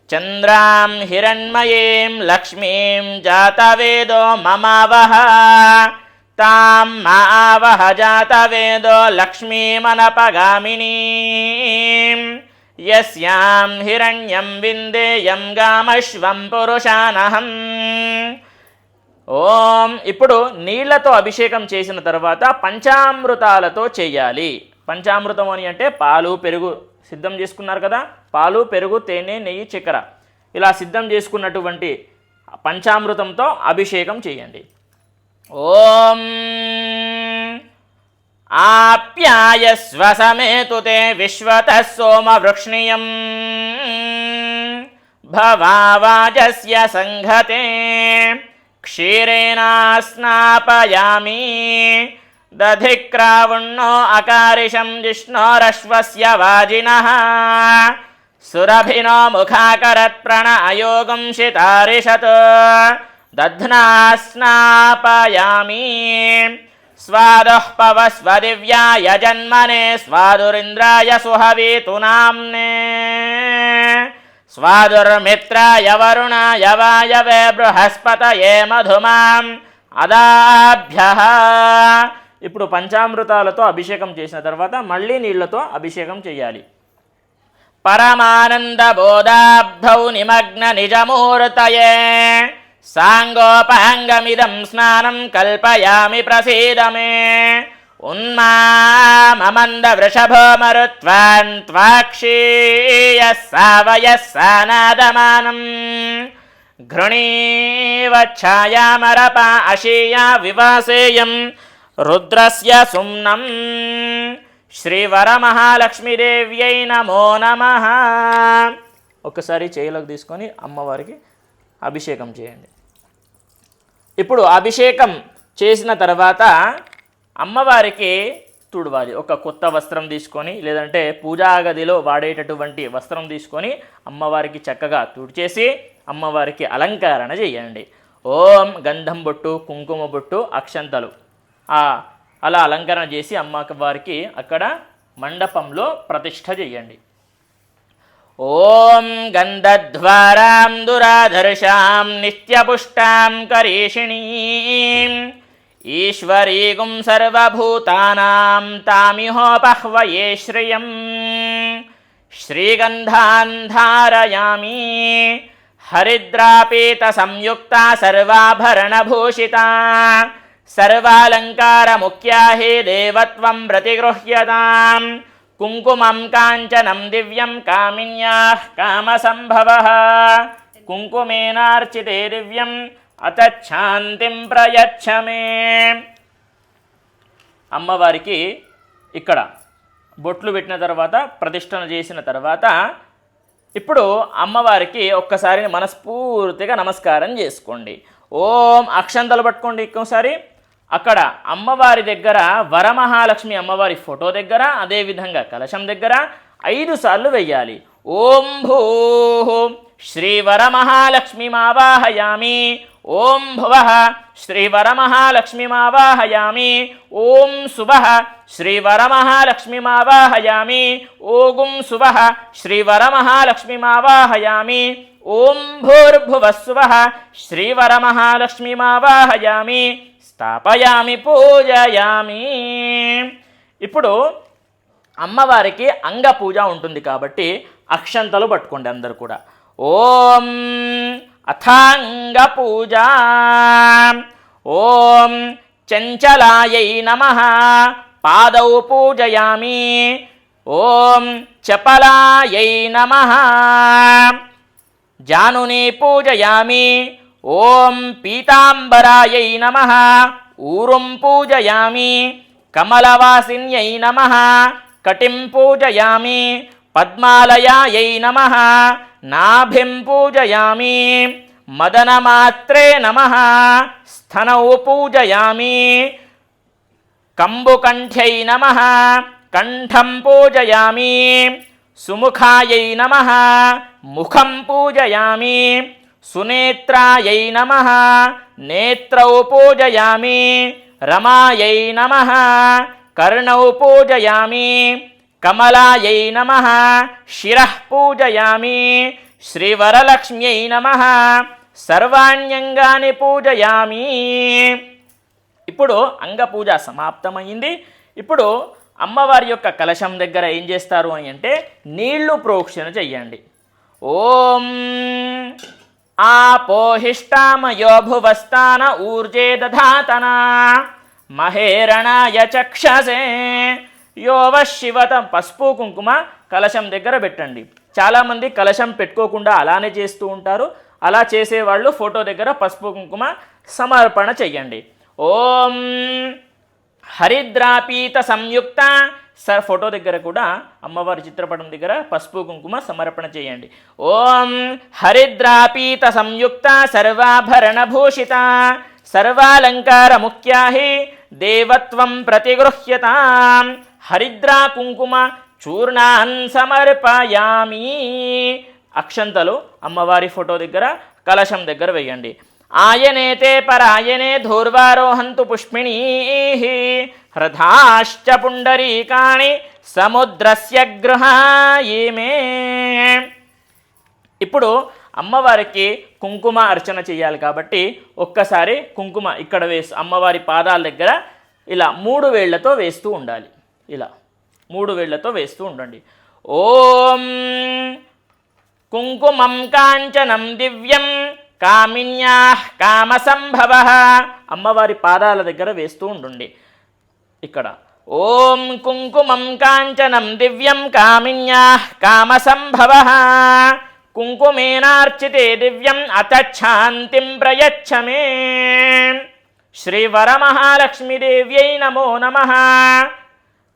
చంద్రాం హిరణ్మయీం లక్ష్మీం జాతవేదో మమావహ తాం మావహ జాతవేదో లక్ష్మీమనపగామినీం యస్యాం హిరణ్యం విందేయం గామశ్వం పురుషానహం. ఓం. ఇప్పుడు నీళ్లతో అభిషేకం చేసిన తర్వాత పంచామృతాలతో చేయాలి. పంచామృతం అని అంటే పాలు పెరుగు సిద్ధం చేసుకున్నారు కదా, పాలు పెరుగు తేనె నెయ్యి చక్కెర ఇలా సిద్ధం చేసుకున్నటువంటి పంచామృతంతో అభిషేకం చేయండి. ఓం ఆప్యాయస్వ సమేతుతే విశ్వతః సోమవృక్ష్ణియం భవావాజస్య సంఘతే క్షీరేణ స్నాపయామి దధిక్రావుణ్ణో అకారిషం జిష్ణోరశ్వస్య వాజినః సురభినో ముఖాకరత్ ప్రణయోగం శితారిషత్ దధ్నా స్నాపయామి స్వాదః పవస్వదివ్యాయ జన్మనే స్వాదురింద్రాయ సుహవీతు నామ్నే స్వాదుర్మిత్రాయ వరుణాయ వాయవే బృహస్పతయే మధుమాం అదాభ్యః. ఇప్పుడు పంచామృతాలతో అభిషేకం చేసిన తర్వాత మళ్ళీ నీళ్లతో అభిషేకం చేయాలి. పరమానంద బోధాబ్ధౌ నిమగ్న నిజమూర్తయే సాంగోపాంగమిదం స్నానం కల్పయామి ప్రసీదమే ఉన్మామమంద వృషభో మరుత్వాన్ త్వాక్షీయ సావయ సానాదమానం ఘృణీవ ఛాయామరప అశీయా వివాసేయం రుద్రస్య సుమ్నం. శ్రీవరమహాలక్ష్మీదేవ్యై నమో నమః. ఒకసారి చేయిలోకి తీసుకొని అమ్మవారికి అభిషేకం చేయండి. ఇప్పుడు అభిషేకం చేసిన తర్వాత అమ్మవారికి తుడవాలి. ఒక కొత్త వస్త్రం తీసుకొని లేదంటే పూజా గదిలో వాడేటటువంటి వస్త్రం తీసుకొని అమ్మవారికి చక్కగా తుడిచేసి అమ్మవారికి అలంకరణ చేయండి. ఓం గంధం బొట్టు కుంకుమ బొట్టు అక్షంతలు అలా అలంకరణ చేసి అమ్మవారికి అక్కడ మండపంలో ప్రతిష్ఠ చేయండి. ఓం గంధద్వారాం దురాధర్షాం నిత్యపుష్టాం కరీషిణీం ఈశ్వరీగుం సర్వభూతానాం తామిహోపహ్వయే శ్రియం శ్రీగంధాన్ ధారయామి హరిద్రాపీత సంయుక్తా సర్వాభరణభూషితా సర్వాలంకారముఖ్యా హే దేవత్వం ప్రతిగృహ్యతాం కుంకుమం కాంచనం దివ్యం కామిన్యాః కామసంభవః కుంకుమేనార్చితే దివ్యం అతచ్ఛాంతిం ప్రయచ్చమే. అమ్మవారికి ఇక్కడ బొట్లు పెట్టిన తర్వాత ప్రతిష్ఠన చేసిన తర్వాత ఇప్పుడు అమ్మవారికి ఒక్కసారి మనస్ఫూర్తిగా నమస్కారం చేసుకోండి. ఓం అక్షంతలు పట్టుకోండి. ఇంకోసారి అక్కడ అమ్మవారి దగ్గర వరమహాలక్ష్మి అమ్మవారి ఫోటో దగ్గర అదేవిధంగా కలశం దగ్గర 5 సార్లు వెయ్యాలి. ఓం భూః శ్రీవరమహాలక్ష్మీమావాహయామి ఓం భువః శ్రీవరమహాలక్ష్మీమావాహయామి ఓం శుభః శ్రీవరమహాలక్ష్మీమావాహయామి ఓం శుభః శ్రీవరమహాలక్ష్మీమావాహయామి ఓం భూర్భువస్సువః శ్రీవరమహాలక్ష్మీమావాహయామి స్థాపయామి పూజయామి. ఇప్పుడు అమ్మవారికి అంగ పూజ ఉంటుంది కాబట్టి అక్షంతలు పట్టుకోండి అందరు కూడా. ఓం అథాంగ పూజ. ఓం చంచలాయై నమః పాదౌ పూజయామి. ఓం చపలాయై నమః జానుని పూజయామి. ఓం పీతాంబరాయై నమః ఊరుం పూజయామి. కమలవాసిన్యై నమః కటిం పూజయామి. పద్మాలయాయై నమః నాభిం పూజయామి. మదనమాత్రే నమః స్థనౌ పూజయామి కంబుకంఠ్యై నమః కంఠం పూజయామి సుముఖాయై నమః ముఖం పూజయామి సునేత్రాయై నమః నేత్రౌ పూజయామి రమాయై నమః కర్ణౌ పూజయామి కమలాయై నమః శిరః పూజయామి శ్రీవరలక్ష్మ్యై నమః సర్వాణ్యంగాని పూజయామి. ఇప్పుడు అంగపూజ సమాప్తమైంది. ఇప్పుడు అమ్మవారి యొక్క కలశం దగ్గర ఏం చేస్తారు అని అంటే నీళ్లు ప్రోక్షణ చెయ్యండి. ఓం ఆపోహిష్టామయో భువస్థాన ఊర్జే దధాతన మహేరణాయ చక్షసే యోవ శివత. పసుపు కుంకుమ కలశం దగ్గర పెట్టండి. చాలామంది కలశం పెట్టుకోకుండా అలానే చేస్తూ ఉంటారు. అలా చేసేవాళ్ళు ఫోటో దగ్గర పసుపు కుంకుమ సమర్పణ చెయ్యండి. ఓం హరిద్రాపీత సంయుక్త. ఫోటో దగ్గర కూడా అమ్మవారి చిత్రపటం దగ్గర పసుపు కుంకుమ సమర్పణ చేయండి. ఓం హరిద్రాపీత సంయుక్త సర్వాభరణభూషిత సర్వాలంకార ముఖ్యాహి దేవత్వం ప్రతిగృహ్యతాం హరిద్రా కుంకుమ చూర్ణాన్ సమర్పయామి. అక్షంతలు అమ్మవారి ఫోటో దగ్గర కలశం దగ్గర వేయండి. ఆయనేతే పరాయనే ధూర్వారోహంతు పుష్పిణీ హ్రధాశ్చ పుండరీకాణి సముద్రస్య గృహాయిమే. ఇప్పుడు అమ్మవారికి కుంకుమ అర్చన చేయాలి కాబట్టి ఒక్కసారి కుంకుమ ఇక్కడ అమ్మవారి పాదాల దగ్గర ఇలా 3 వేళ్లతో వేస్తూ ఉండాలి. ఇలా 3 వేళ్లతో వేస్తూ ఉండండి. ఓం కుంకుమం కాంచనం దివ్యం కామిన్యాః కామసంభవః. అమ్మవారి పాదాల దగ్గర వేస్తూ ఉండండి. ఇక్కడ ఓం కుంకుమం కాంచనం దివ్యం కామిన్యాః కామసంభవః కుంకుమేనార్చితే దివ్యం అతచ్ఛాంతిం ప్రయచ్చ మే. శ్రీవరమహాలక్ష్మీదేవ్యై నమో నమః.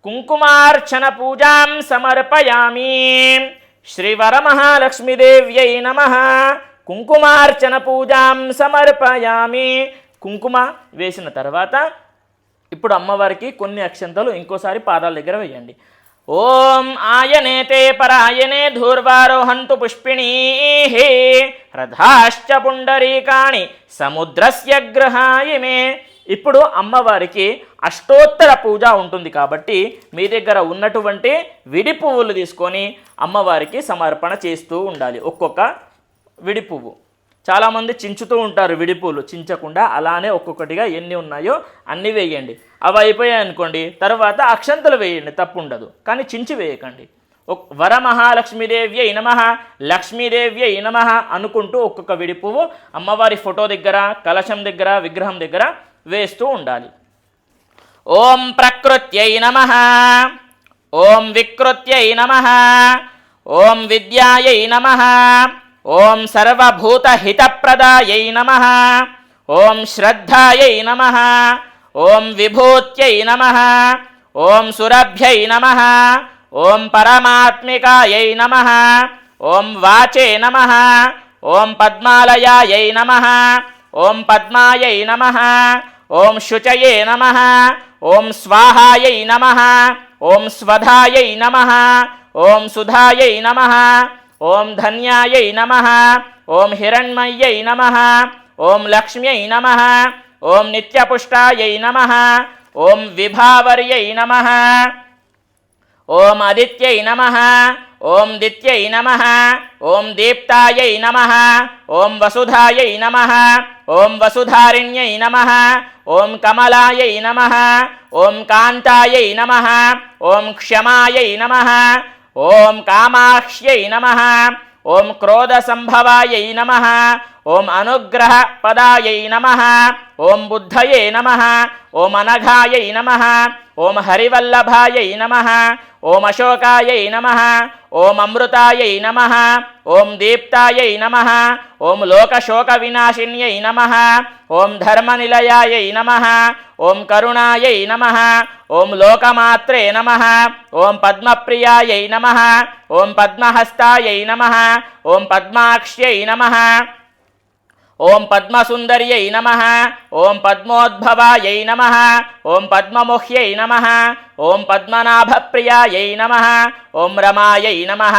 కుంకుమార్చన పూజాం సమర్పయామి. శ్రీవరమహాలక్ష్మీదేవ్యై నమః. కుంకుమార్చన పూజాం సమర్పయామి. కుంకుమ వేసిన తర్వాత ఇప్పుడు అమ్మవారికి కొన్ని అక్షంతలు ఇంకోసారి పాదాల దగ్గర వేయండి. ఓం ఆయనేతే పరాయనే ధూర్వారోహంతు పుష్పిణీ రథాశ్చ పుండరీకాణి సముద్రస్య గృహాయిమే. ఇప్పుడు అమ్మవారికి అష్టోత్తర పూజ ఉంటుంది కాబట్టి మీ దగ్గర ఉన్నటువంటి విడి పువ్వులు తీసుకొని అమ్మవారికి సమర్పణ చేస్తూ ఉండాలి. ఒక్కొక్క విడి పువ్వు. చాలామంది చించుతూ ఉంటారు. విడి పువ్వులు చించకుండా అలానే ఒక్కొక్కటిగా ఎన్ని ఉన్నాయో అన్ని వేయండి. అవి అయిపోయాయి అనుకోండి, తర్వాత అక్షంతలు వేయండి, తప్పు ఉండదు. కానీ చించి వేయకండి. వరమహాలక్ష్మీదేవ్యై నమః లక్ష్మీదేవ్యై నమః అనుకుంటూ ఒక్కొక్క విడి పువ్వు అమ్మవారి ఫోటో దగ్గర కలశం దగ్గర విగ్రహం దగ్గర వేస్తూ ఉండాలి. ఓం ప్రకృత్యై నమః. ఓం వికృత్యై నమః. ఓం విద్యాయై నమః. ఓం సర్వభూతహితప్రదాయై నమః. ఓం శ్రద్ధాయై నమః. ఓం విభూత్యై నమః. ఓం సురభ్యై నమః. ఓం పరమాత్మికాయై నమః. ఓం వాచే నమః. ఓం పద్మాలయాయై నమః. ఓం పద్మాయై నమః. ఓం శుచయే నమః. ఓం స్వాహాయై నమః. ఓం స్వధాయై నమః. ఓం సుధాయై నమః. ఓం ధన్యాయై నమః. ఓం హిరణ్మయ్యై నమః. ఓం లక్ష్మ్యై నమః. ఓం నిత్యపుష్టాయై నమః. ఓం విభావర్యై నమః. ఓం ఆదిత్యై నమః. ఓం దిత్యై నమః. ఓం దీప్తాయై నమః. ఓం వసుధాయై నమః. ఓం వసుధారిణ్యై నమః. ఓం కమలాయై నమః. ఓం కాంతాయై నమః. ఓం క్షమాయై నమః. ఓం కామాక్ష్యై నమః. ఓం క్రోధసంభవాయై నమః. ఓం అనుగ్రహ పదాయై నమః. ఓం బుద్ధయే నమః. ఓం అనఘాయై నమః. ఓం హరివల్లభాయై నమః. ఓం అశోకాయై నమః. ఓం అమృతాయై నమః. ఓం దీప్తాయై నమః. ఓం లోకశోక వినాశిన్యై నమః. ఓం ధర్మనిలయాయై నమః. ఓం కరుణాయై నమః. ఓం లోకమాత్రే నమః. ఓం పద్మప్రియాయై నమః. ఓం పద్మహస్తాయై నమః. ఓం పద్మాక్ష్యై నమః. ఓం పద్మసుందర్యై నమః. ఓం పద్మోద్భవాయై నమః. ఓం పద్మముహ్యై నమః. ఓం పద్మనాభప్రియాయై నమః. ఓం రమాయై నమః.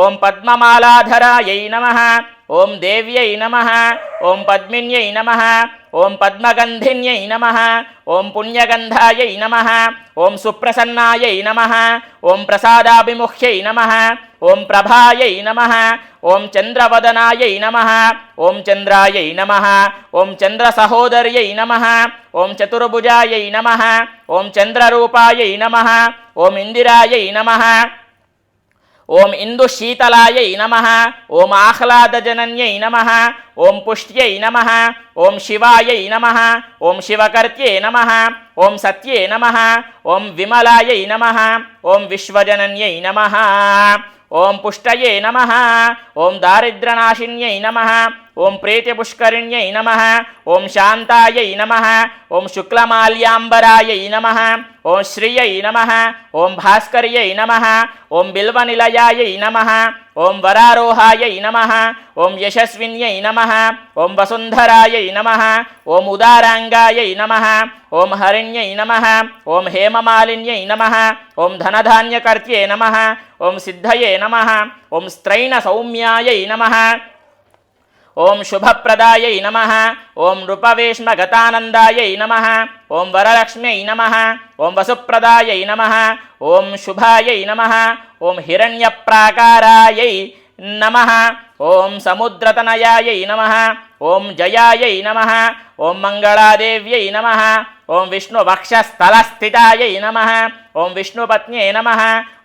ఓం పద్మమాలాధరాయై నమః. ఓం దేవ్యై నమః. ఓం పద్మిన్యై నమః. ఓం పద్మగంధిన్యై నమః. ఓం పుణ్యగంధాయై నమః. ఓం సుప్రసన్నాయై నమః. ఓం ప్రసాదాభిముఖ్యై నమః. ఓం ప్రభాయై నమః. ఓం చంద్రవదనాయై నమః. ఓం చంద్రాయై నమః. ఓం చంద్రసహోదర్యై నమః. ఓం చతుర్భుజాయై నమః. ఓం చంద్రరూపాయై నమః. ఓం ఇందిరాయై నమః. ఓం ఇందుశీతలాయై నమః. ఓం ఆహ్లాదజనన్యై నమః. ఓం పుష్ట్యై నమః. ఓం శివాయై నమః. ఓం శివకర్త్యై నమః. ఓం సత్యే నమః. ఓం విమలాయై నమః. ఓం విశ్వజనన్యై నమః. ఓం పుష్టయే నమః. ఓం దారిద్ర్యనాశిన్యై నమః. ఓం ప్రీతిపుష్కరిణ్యై నమః. ఓం శాంతాయై నమః. ఓం శుక్లమాల్యాంబరాయై నమః. ఓం శ్రియై నమః. ఓం భాస్కర్యై నమః. ఓం బిల్వనిలయాయై నమః. ఓం వరారోహాయై నమః. ఓం యశస్విన్యై నమః. ఓం వసుంధరాయై నమః. ఓం ఉదారాంగాయై నమః. ఓం హరిణ్యై నమః. ఓం హేమమాలిన్యై నమః. ఓం ధనధాన్యకర్త్యే నమః. ఓం సిద్ధయే నమః. ఓం స్త్రైణ సౌమ్యాయై నమః. ఓం శుభప్రదాయై నమః. ఓం నృపవేష్మగతానందాయై నమః. ఓం వరలక్ష్మ్యై నమః. ఓం వసుప్రదాయై నమః. ఓం శుభాయై నమః. ఓం హిరణ్యప్రాకారాయై నమః. ఓం సముద్రతనయాయై నమః. ఓం జయాయై నమః. ఓం మంగళాదేవ్యై నమః. ఓం విష్ణువక్షస్థలస్థితాయై నమః. ఓం విష్ణుపత్న్యై నమః.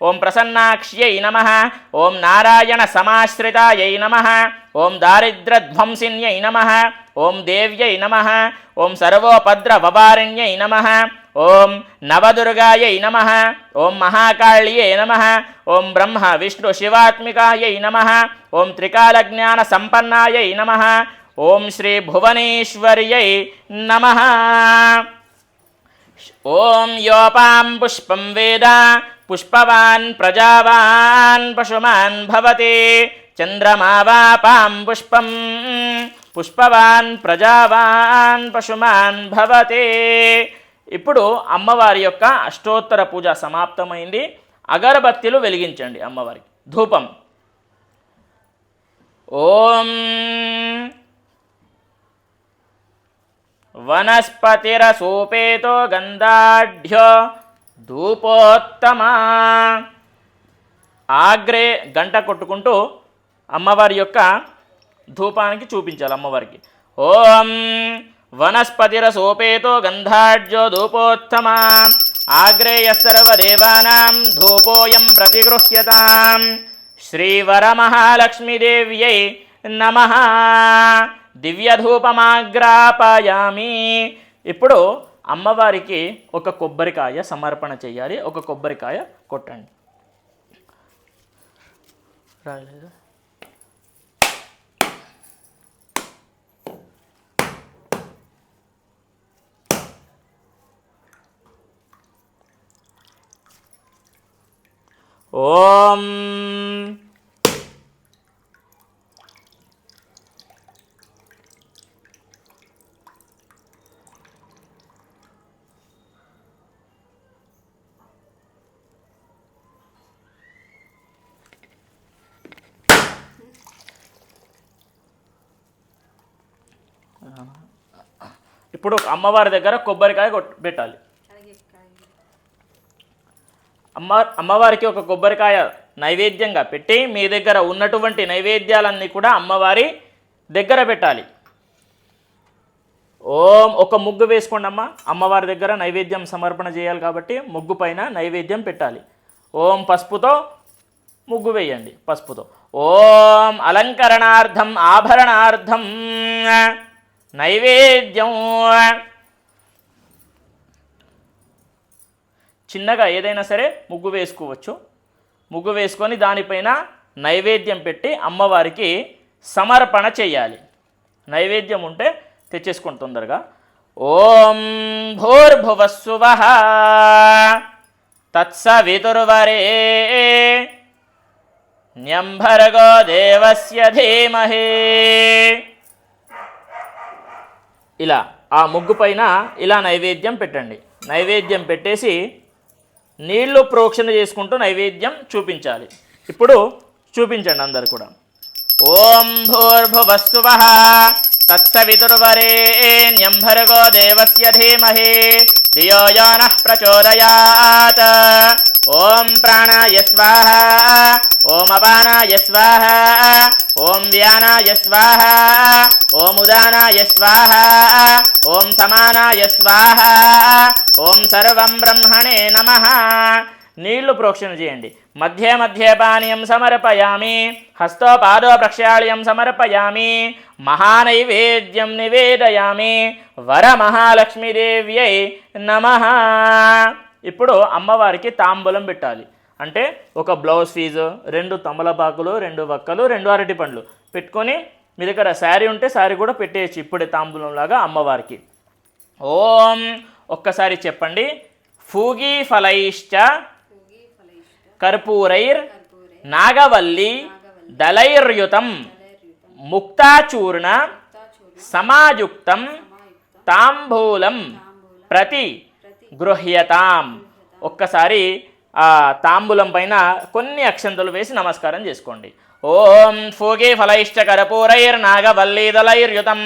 ఓం ప్రసన్నాక్ష్యై నమః. ఓం నారాయణ సమాశ్రితాయై నమః. ఓం దారిద్ర్యధ్వంసిన్యై నమః. ఓం దేవ్యై నమః. ఓం సర్వోపద్రవవారిణ్యై నమః. ఓం నవదుర్గాయై నమః. ఓం మహాకాళ్యై నమః. ఓం బ్రహ్మ విష్ణు శివాత్మికాయై నమః. ఓం త్రికాలజ్ఞాన సంపన్నాయై నమః. ఓం శ్రీ భువనేశ్వర్యై నమః. ఓం యోపాం పుష్పం వేద పుష్పవాన్ ప్రజావాన్ పశుమాన్ భవతి చంద్రమా వాపాం పుష్పం పుష్పవాన్ ప్రజావాన్ పశుమాన్ భవతి. ఇప్పుడు అమ్మవారి యొక్క అష్టోత్తర పూజ సమాప్తమైంది. అగరబత్తిలు వెలిగించండి అమ్మవారికి. ధూపం. ఓం వనస్పతిరసోపేతో గంధాఢ్యో ధూపోత్తమా. ఆగ్రే గంట కొట్టుకుంటూ అమ్మవారి యొక్క ధూపానికి చూపించాలి అమ్మవారికి. ఓం వనస్పతిరసోపేతో గంధాఢ్యో ధూపోత్తమా ఆగ్రేయ సర్వదేవానాం ధూపోయం ప్రతిగృహ్యతాం శ్రీవరమహాలక్ష్మీదేవ్యై నమః. దివ్యధూపమాగ్రాపయామి. ఇప్పుడు అమ్మవారికి ఒక కొబ్బరికాయ సమర్పణ చేయాలి. ఒక కొబ్బరికాయ కొట్టండి. రాలేదు. ఓం ఇప్పుడు అమ్మవారి దగ్గర కొబ్బరికాయ పెట్టాలి. అమ్మవారికి ఒక కొబ్బరికాయ నైవేద్యంగా పెట్టి మీ దగ్గర ఉన్నటువంటి నైవేద్యాలన్నీ కూడా అమ్మవారి దగ్గర పెట్టాలి. ఓం ఒక ముగ్గు వేసుకోండి అమ్మ. అమ్మవారి దగ్గర నైవేద్యం సమర్పణ చేయాలి కాబట్టి ముగ్గు పైన నైవేద్యం పెట్టాలి. ఓం పసుపుతో ముగ్గు వేయండి. పసుపుతో. ఓం అలంకరణార్థం ఆభరణార్థం నైవేద్యం. చిన్నగా ఏదైనా సరే ముగ్గు వేసుకోవచ్చు. ముగ్గు వేసుకొని దానిపైన నైవేద్యం పెట్టి అమ్మవారికి సమర్పణ చేయాలి. నైవేద్యం ఉంటే తెచ్చేసుకోండి తొందరగా. ఓం భూర్భువస్సువః తత్సవితుర్వరేణ్యం భర్గో దేవస్య ధీమహి ఇలా ఆ ముగ్గు పైన ఇలా నైవేద్యం పెట్టండి. నైవేద్యం పెట్టేసి నీళ్లు ప్రోక్షణ చేసుకుంటూ నైవేద్యం చూపించాలి. ఇప్పుడు చూపించండి అందరు కూడా. ఓం భూర్భువస్సువః తత్సవితుర్వరేణ్యం భర్గో దేవస్య ధీమహి ధియో యో నః ప్రచోదయాత్. ఓం ప్రాణాయ స్వాహ, ఓం అపానాయ స్వాహ, ఓం వ్యానాయ స్వాహ, ఓం ఉదానాయ స్వాహ, ఓం సమానాయ స్వాహ, ఓం సర్వం బ్రహ్మణే నమః. నీళ్లు ప్రోక్షణ చేయండి. మధ్య మధ్య పానీయం సమర్పయామి, హస్తోపాదో ప్రక్షాళ్యం సమర్పయామి, మహానైవేద్యం నివేదయామి, వరమహాలక్ష్మీదేవ్యై నమః. ఇప్పుడు అమ్మవారికి తాంబూలం పెట్టాలి. అంటే ఒక బ్లౌజ్ ఫీజు, 2 తమలపాకులు, 2 వక్కలు, 2 అరటి పండ్లు పెట్టుకొని, మీ దగ్గర శారీ ఉంటే శారీ కూడా పెట్టేయచ్చు ఇప్పుడే తాంబూలంలాగా అమ్మవారికి. ఓం ఒక్కసారి చెప్పండి. ఫూగీ ఫలైశ్చ కర్పూరైర్ నాగవల్లి దళైర్యుతం ముక్తాచూర్ణ సమాయుక్తం తాంబూలం ప్రతి గృహ్యతాం. ఒక్కసారి ఆ తాంబూలం పైన కొన్ని అక్షంతలు వేసి నమస్కారం చేసుకోండి. ఓం ఫూగే ఫలైశ్చ కర్పూరైర్ నాగవల్లి దళైర్యుతం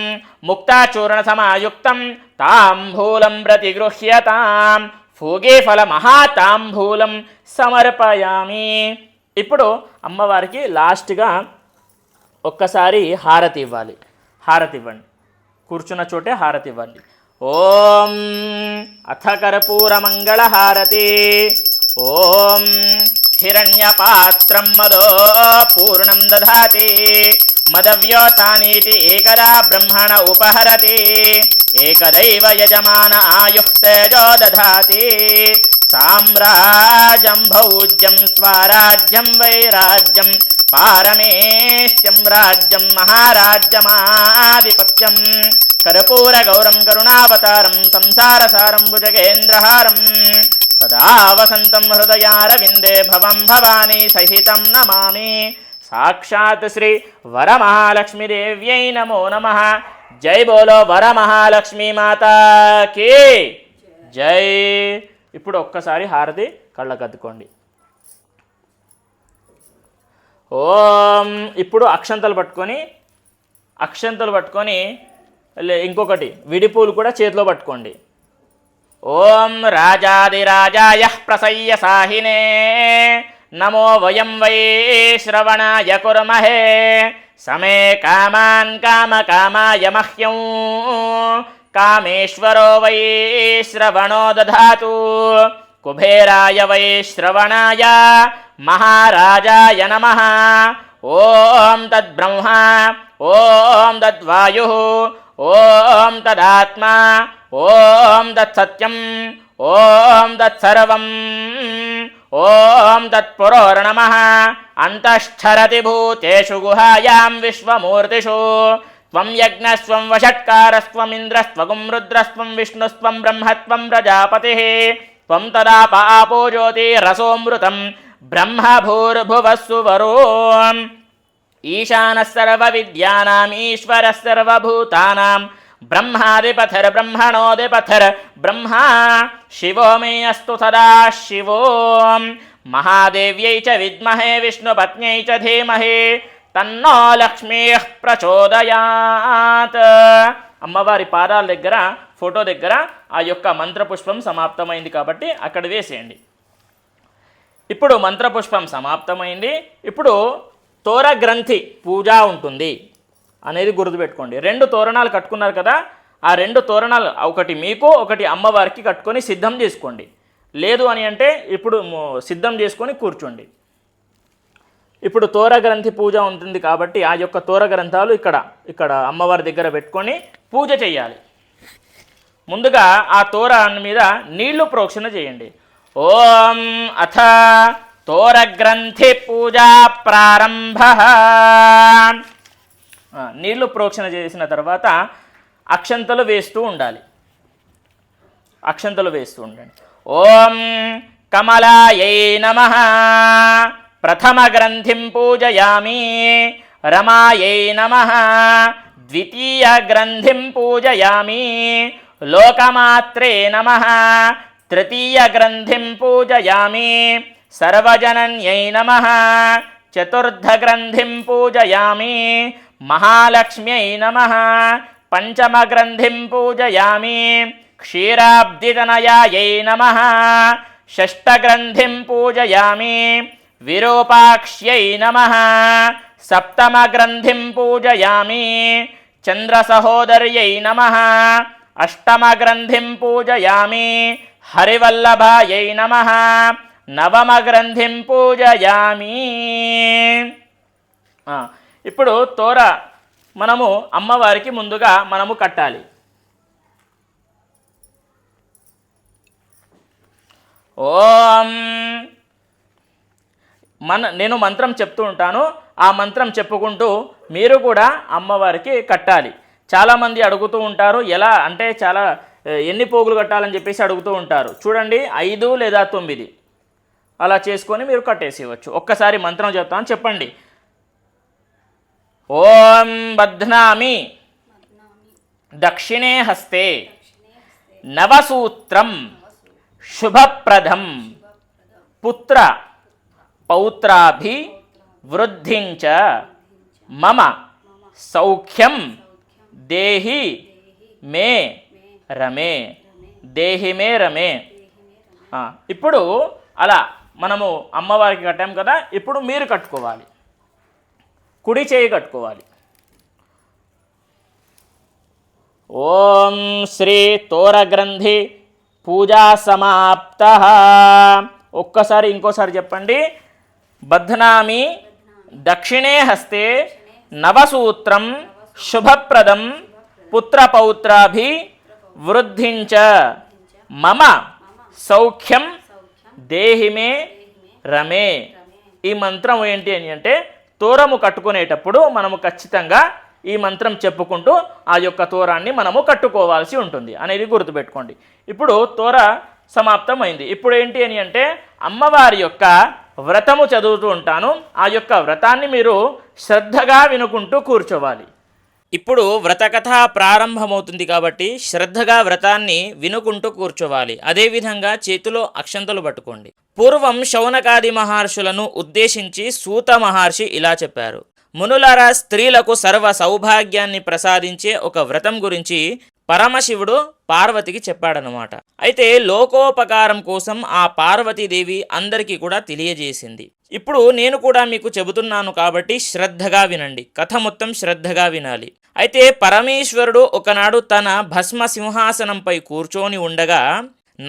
ముక్తాచూర్ణ సమాయుక్తం తాంబూలం ప్రతి గృహ్యతాం. ఫూగే ఫల మహాతాంబూలం సమర్పయామి. ఇప్పుడు అమ్మవారికి లాస్ట్గా ఒక్కసారి హారతి ఇవ్వాలి. హారతి ఇవ్వండి. కూర్చున్న చోటే హారతి ఇవ్వండి. ఓం అథ కర్పూర మంగళ హారతి. ఓం హిరణ్యపాత్రం మదో పూర్ణం దధాతి మదవ్యోసానీతి ఏకదా బ్రహ్మణ ఉపహరతి ఏకదైవ యజమాన ఆయుః తేజో దధాతి సామ్రాజ్యం భౌజ్యం స్వరాజ్యం వైరాజ్యం పారమేష్ట్యం రాజ్యం మహారాజ్యమాధిపత్యం కర్పూర గౌరం కరుణావతారం సంసారసారం భుజగేంద్రహారం సదా వసంతం హృదయారవిందే భవం భవానీ సహితం నమామి. సాక్షాత్ శ్రీ వరమహాలక్ష్మీదేవ్యై నమో నమః. జై బోలో వరమహాలక్ష్మీ మాతాకి జై. ఇప్పుడు ఒక్కసారి హారతి కళ్ళకద్దుకోండి. ఓం. ఇప్పుడు అక్షంతలు పట్టుకొని ఇంకొకటి విడిపూలు కూడా చేతిలో పట్టుకోండి. ఓం రాజాదిరాజాయ ప్రసయ్య సాహినే నమో వయం వై శ్రవణాయ కుర్మహే సమే కామాన్ కామకామాయ మహ్యం కామేశ్వరో వై శ్రవణో దధాతు కుబేరాయ వై శ్రవణాయ మహారాజాయ నమః. ఓం తద్బ్రహ్మ, ఓం తద్వాయు, ఓం తదాత్మా, ఓం తత్సత్యం, ఓం తత్సర్వం, ఓం తత్పురోర్నమః. అంతఃస్థరతి భూతేషు గుహాయాం విశ్వమూర్తిషు త్వం యజ్ఞస్త్వం వషట్కారస్త్వమింద్రస్త్వగుం రుద్రస్త్వం విష్ణుస్త్వం బ్రహ్మత్వం ప్రజాపతిః త్వం తదాప ఆపో జ్యోతిరసోమృతం బ్రహ్మ భూర్భువస్సు వరోం. ఈశానः సర్వవిద్యానాం ఈశ్వరः సర్వభూతానాం బ్రహ్మాదిపథర్ బ్రహ్మణోదిపథర్ బ్రహ్మా శివో మే అస్తు సదా శివో. మహాదేవ్యై చ విద్మహే విష్ణుపత్న్యై చ ధీమహి తన్నో లక్ష్మీ ప్రచోదయాత్. అమ్మవారి పాదాల దగ్గర, ఫోటో దగ్గర ఆ యొక్క మంత్రపుష్పం సమాప్తమైంది కాబట్టి అక్కడ వేసేయండి. ఇప్పుడు మంత్రపుష్పం సమాప్తమైంది. ఇప్పుడు తోరగ్రంథి పూజ ఉంటుంది అనేది గుర్తుపెట్టుకోండి. 2 తోరణాలు కట్టుకున్నారు కదా, ఆ 2 తోరణాలు ఒకటి మీకు ఒకటి అమ్మవారికి కట్టుకొని సిద్ధం చేసుకోండి. లేదు అని అంటే ఇప్పుడు సిద్ధం చేసుకొని కూర్చోండి. ఇప్పుడు తోరగ్రంథి పూజ ఉంటుంది కాబట్టి ఆ యొక్క తోరగ్రంథాలు ఇక్కడ అమ్మవారి దగ్గర పెట్టుకొని పూజ చేయాలి. ముందుగా ఆ తోరాన్ని మీద నీళ్లు ప్రోక్షణ చేయండి. ఓం అథ తోరగ్రంథి పూజా ప్రారంభ. నీళ్లు ప్రోక్షణ చేసిన తర్వాత అక్షంతలు వేస్తూ ఉండాలి. ఓం కమలాయై నమః. ప్రథమ గ్రంథిం పూజయామి. రమాయై నమః. ద్వితీయ గ్రంథిం పూజయామి లోకమాత్రే నమః తృతీయ గ్రంథిం పూజయామి సర్వజనన్యై నమః చతుర్థ గ్రంథిం పూజయామి మహాలక్ష్మ్యై నమః పంచమ గ్రంథిం పూజయామి క్షీరాబ్దితనయాయై నమః షష్ఠ గ్రంథిం పూజయామి విరూపాక్ష్యై నమః సప్తమ గ్రంథిం పూజయామి చంద్రసహోదర్యై నమః అష్టమ గ్రంథిం పూజయామి హరివల్లభాయై నమః నవమ గ్రంథిం పూజయామి. ఇప్పుడు తోర మనము అమ్మవారికి ముందుగా మనము కట్టాలి. ఓం నేను మంత్రం చెప్తూ ఉంటాను, ఆ మంత్రం చెప్పుకుంటూ మీరు కూడా అమ్మవారికి కట్టాలి. చాలామంది అడుగుతూ ఉంటారు, ఎలా అంటే చాలా ఎన్ని పోగులు కట్టాలని చెప్పేసి అడుగుతూ ఉంటారు. చూడండి 5 లేదా 9 అలా చేసుకొని మీరు కట్టేసేయవచ్చు. ఒక్కసారి మంత్రం చెప్తాను, చెప్పండి. ఓం బధ్నామి దక్షిణే హస్తే నవసూత్రం శుభప్రదం పుత్ర పౌత్రాభి వృద్ధించ మమ సౌఖ్యం దేహి మే రమే దేహి మే రమే. ఇప్పుడు అలా మనము అమ్మవారికి కట్టాం కదా, ఇప్పుడు మీరు కట్టుకోవాలి. కుడి చేయి కట్టుకోవాలి. ఓం శ్రీ తోరగ్రంథి పూజా సమాప్త. ఒక్కసారి ఇంకోసారి చెప్పండి. బధ్నామి దక్షిణే హస్తే నవసూత్రం శుభప్రదం పుత్రపౌత్రాభి వృద్ధించ మమ సౌఖ్యం దేహిమే రమే. ఈ మంత్రం ఏంటి అని అంటే, తోరము కట్టుకునేటప్పుడు మనము ఖచ్చితంగా ఈ మంత్రం చెప్పుకుంటూ ఆ యొక్క తోరాన్ని మనము కట్టుకోవాల్సి ఉంటుంది అనేది గుర్తుపెట్టుకోండి. ఇప్పుడు తోర సమాప్తం అయింది. ఇప్పుడు ఏంటి అని అంటే, అమ్మవారి యొక్క వ్రతము చదువుతూ ఉంటాను, ఆ యొక్క వ్రతాన్ని మీరు శ్రద్ధగా వినుకుంటూ కూర్చోవాలి. ఇప్పుడు వ్రతకథ ప్రారంభమవుతుంది కాబట్టి శ్రద్ధగా వ్రతాన్ని వినుకుంటూ కూర్చోవాలి. అదేవిధంగా చేతిలో అక్షంతలు పట్టుకోండి. పూర్వం శౌనకాది మహర్షులను ఉద్దేశించి సూత మహర్షి ఇలా చెప్పారు. మునులారా, స్త్రీలకు సర్వ సౌభాగ్యాన్ని ప్రసాదించే ఒక వ్రతం గురించి పరమశివుడు పార్వతికి చెప్పాడనమాట. అయితే లోకోపకారం కోసం ఆ పార్వతీదేవి అందరికీ కూడా తెలియజేసింది. ఇప్పుడు నేను కూడా మీకు చెబుతున్నాను కాబట్టి శ్రద్ధగా వినండి. కథ మొత్తం శ్రద్ధగా వినాలి. అయితే పరమేశ్వరుడు ఒకనాడు తన భస్మ సింహాసనంపై కూర్చొని ఉండగా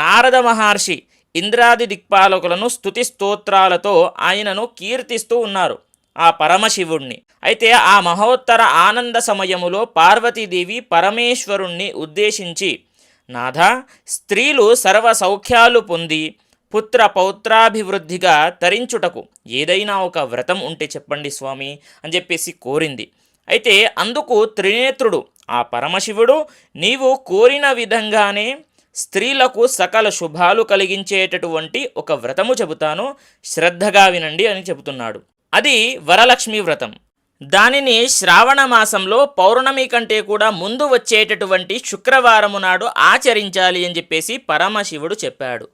నారద మహర్షి ఇంద్రాది దిక్పాలకులను స్తుతి స్తోత్రాలతో ఆయనను కీర్తిస్తూ ఉన్నారు, ఆ పరమశివుణ్ణి. అయితే ఆ మహోత్తర ఆనంద సమయములో పార్వతీదేవి పరమేశ్వరుణ్ణి ఉద్దేశించి, నాథ, స్త్రీలు సర్వ సౌఖ్యాలు పొంది పుత్ర పౌత్రాభివృద్ధిగా తరించుటకు ఏదైనా ఒక వ్రతం ఉంటే చెప్పండి స్వామి అని చెప్పేసి కోరింది. అయితే అందుకు త్రినేత్రుడు ఆ పరమశివుడు, నీవు కోరిన విధంగానే స్త్రీలకు సకల శుభాలు కలిగించేటటువంటి ఒక వ్రతము చెబుతాను, శ్రద్ధగా వినండి అని చెబుతున్నాడు. అది వరలక్ష్మి వ్రతం. దానిని శ్రావణ మాసంలో పౌర్ణమి కంటే కూడా ముందు వచ్చేటటువంటి శుక్రవారము నాడు ఆచరించాలి అని చెప్పేసి పరమశివుడు చెప్పాడు.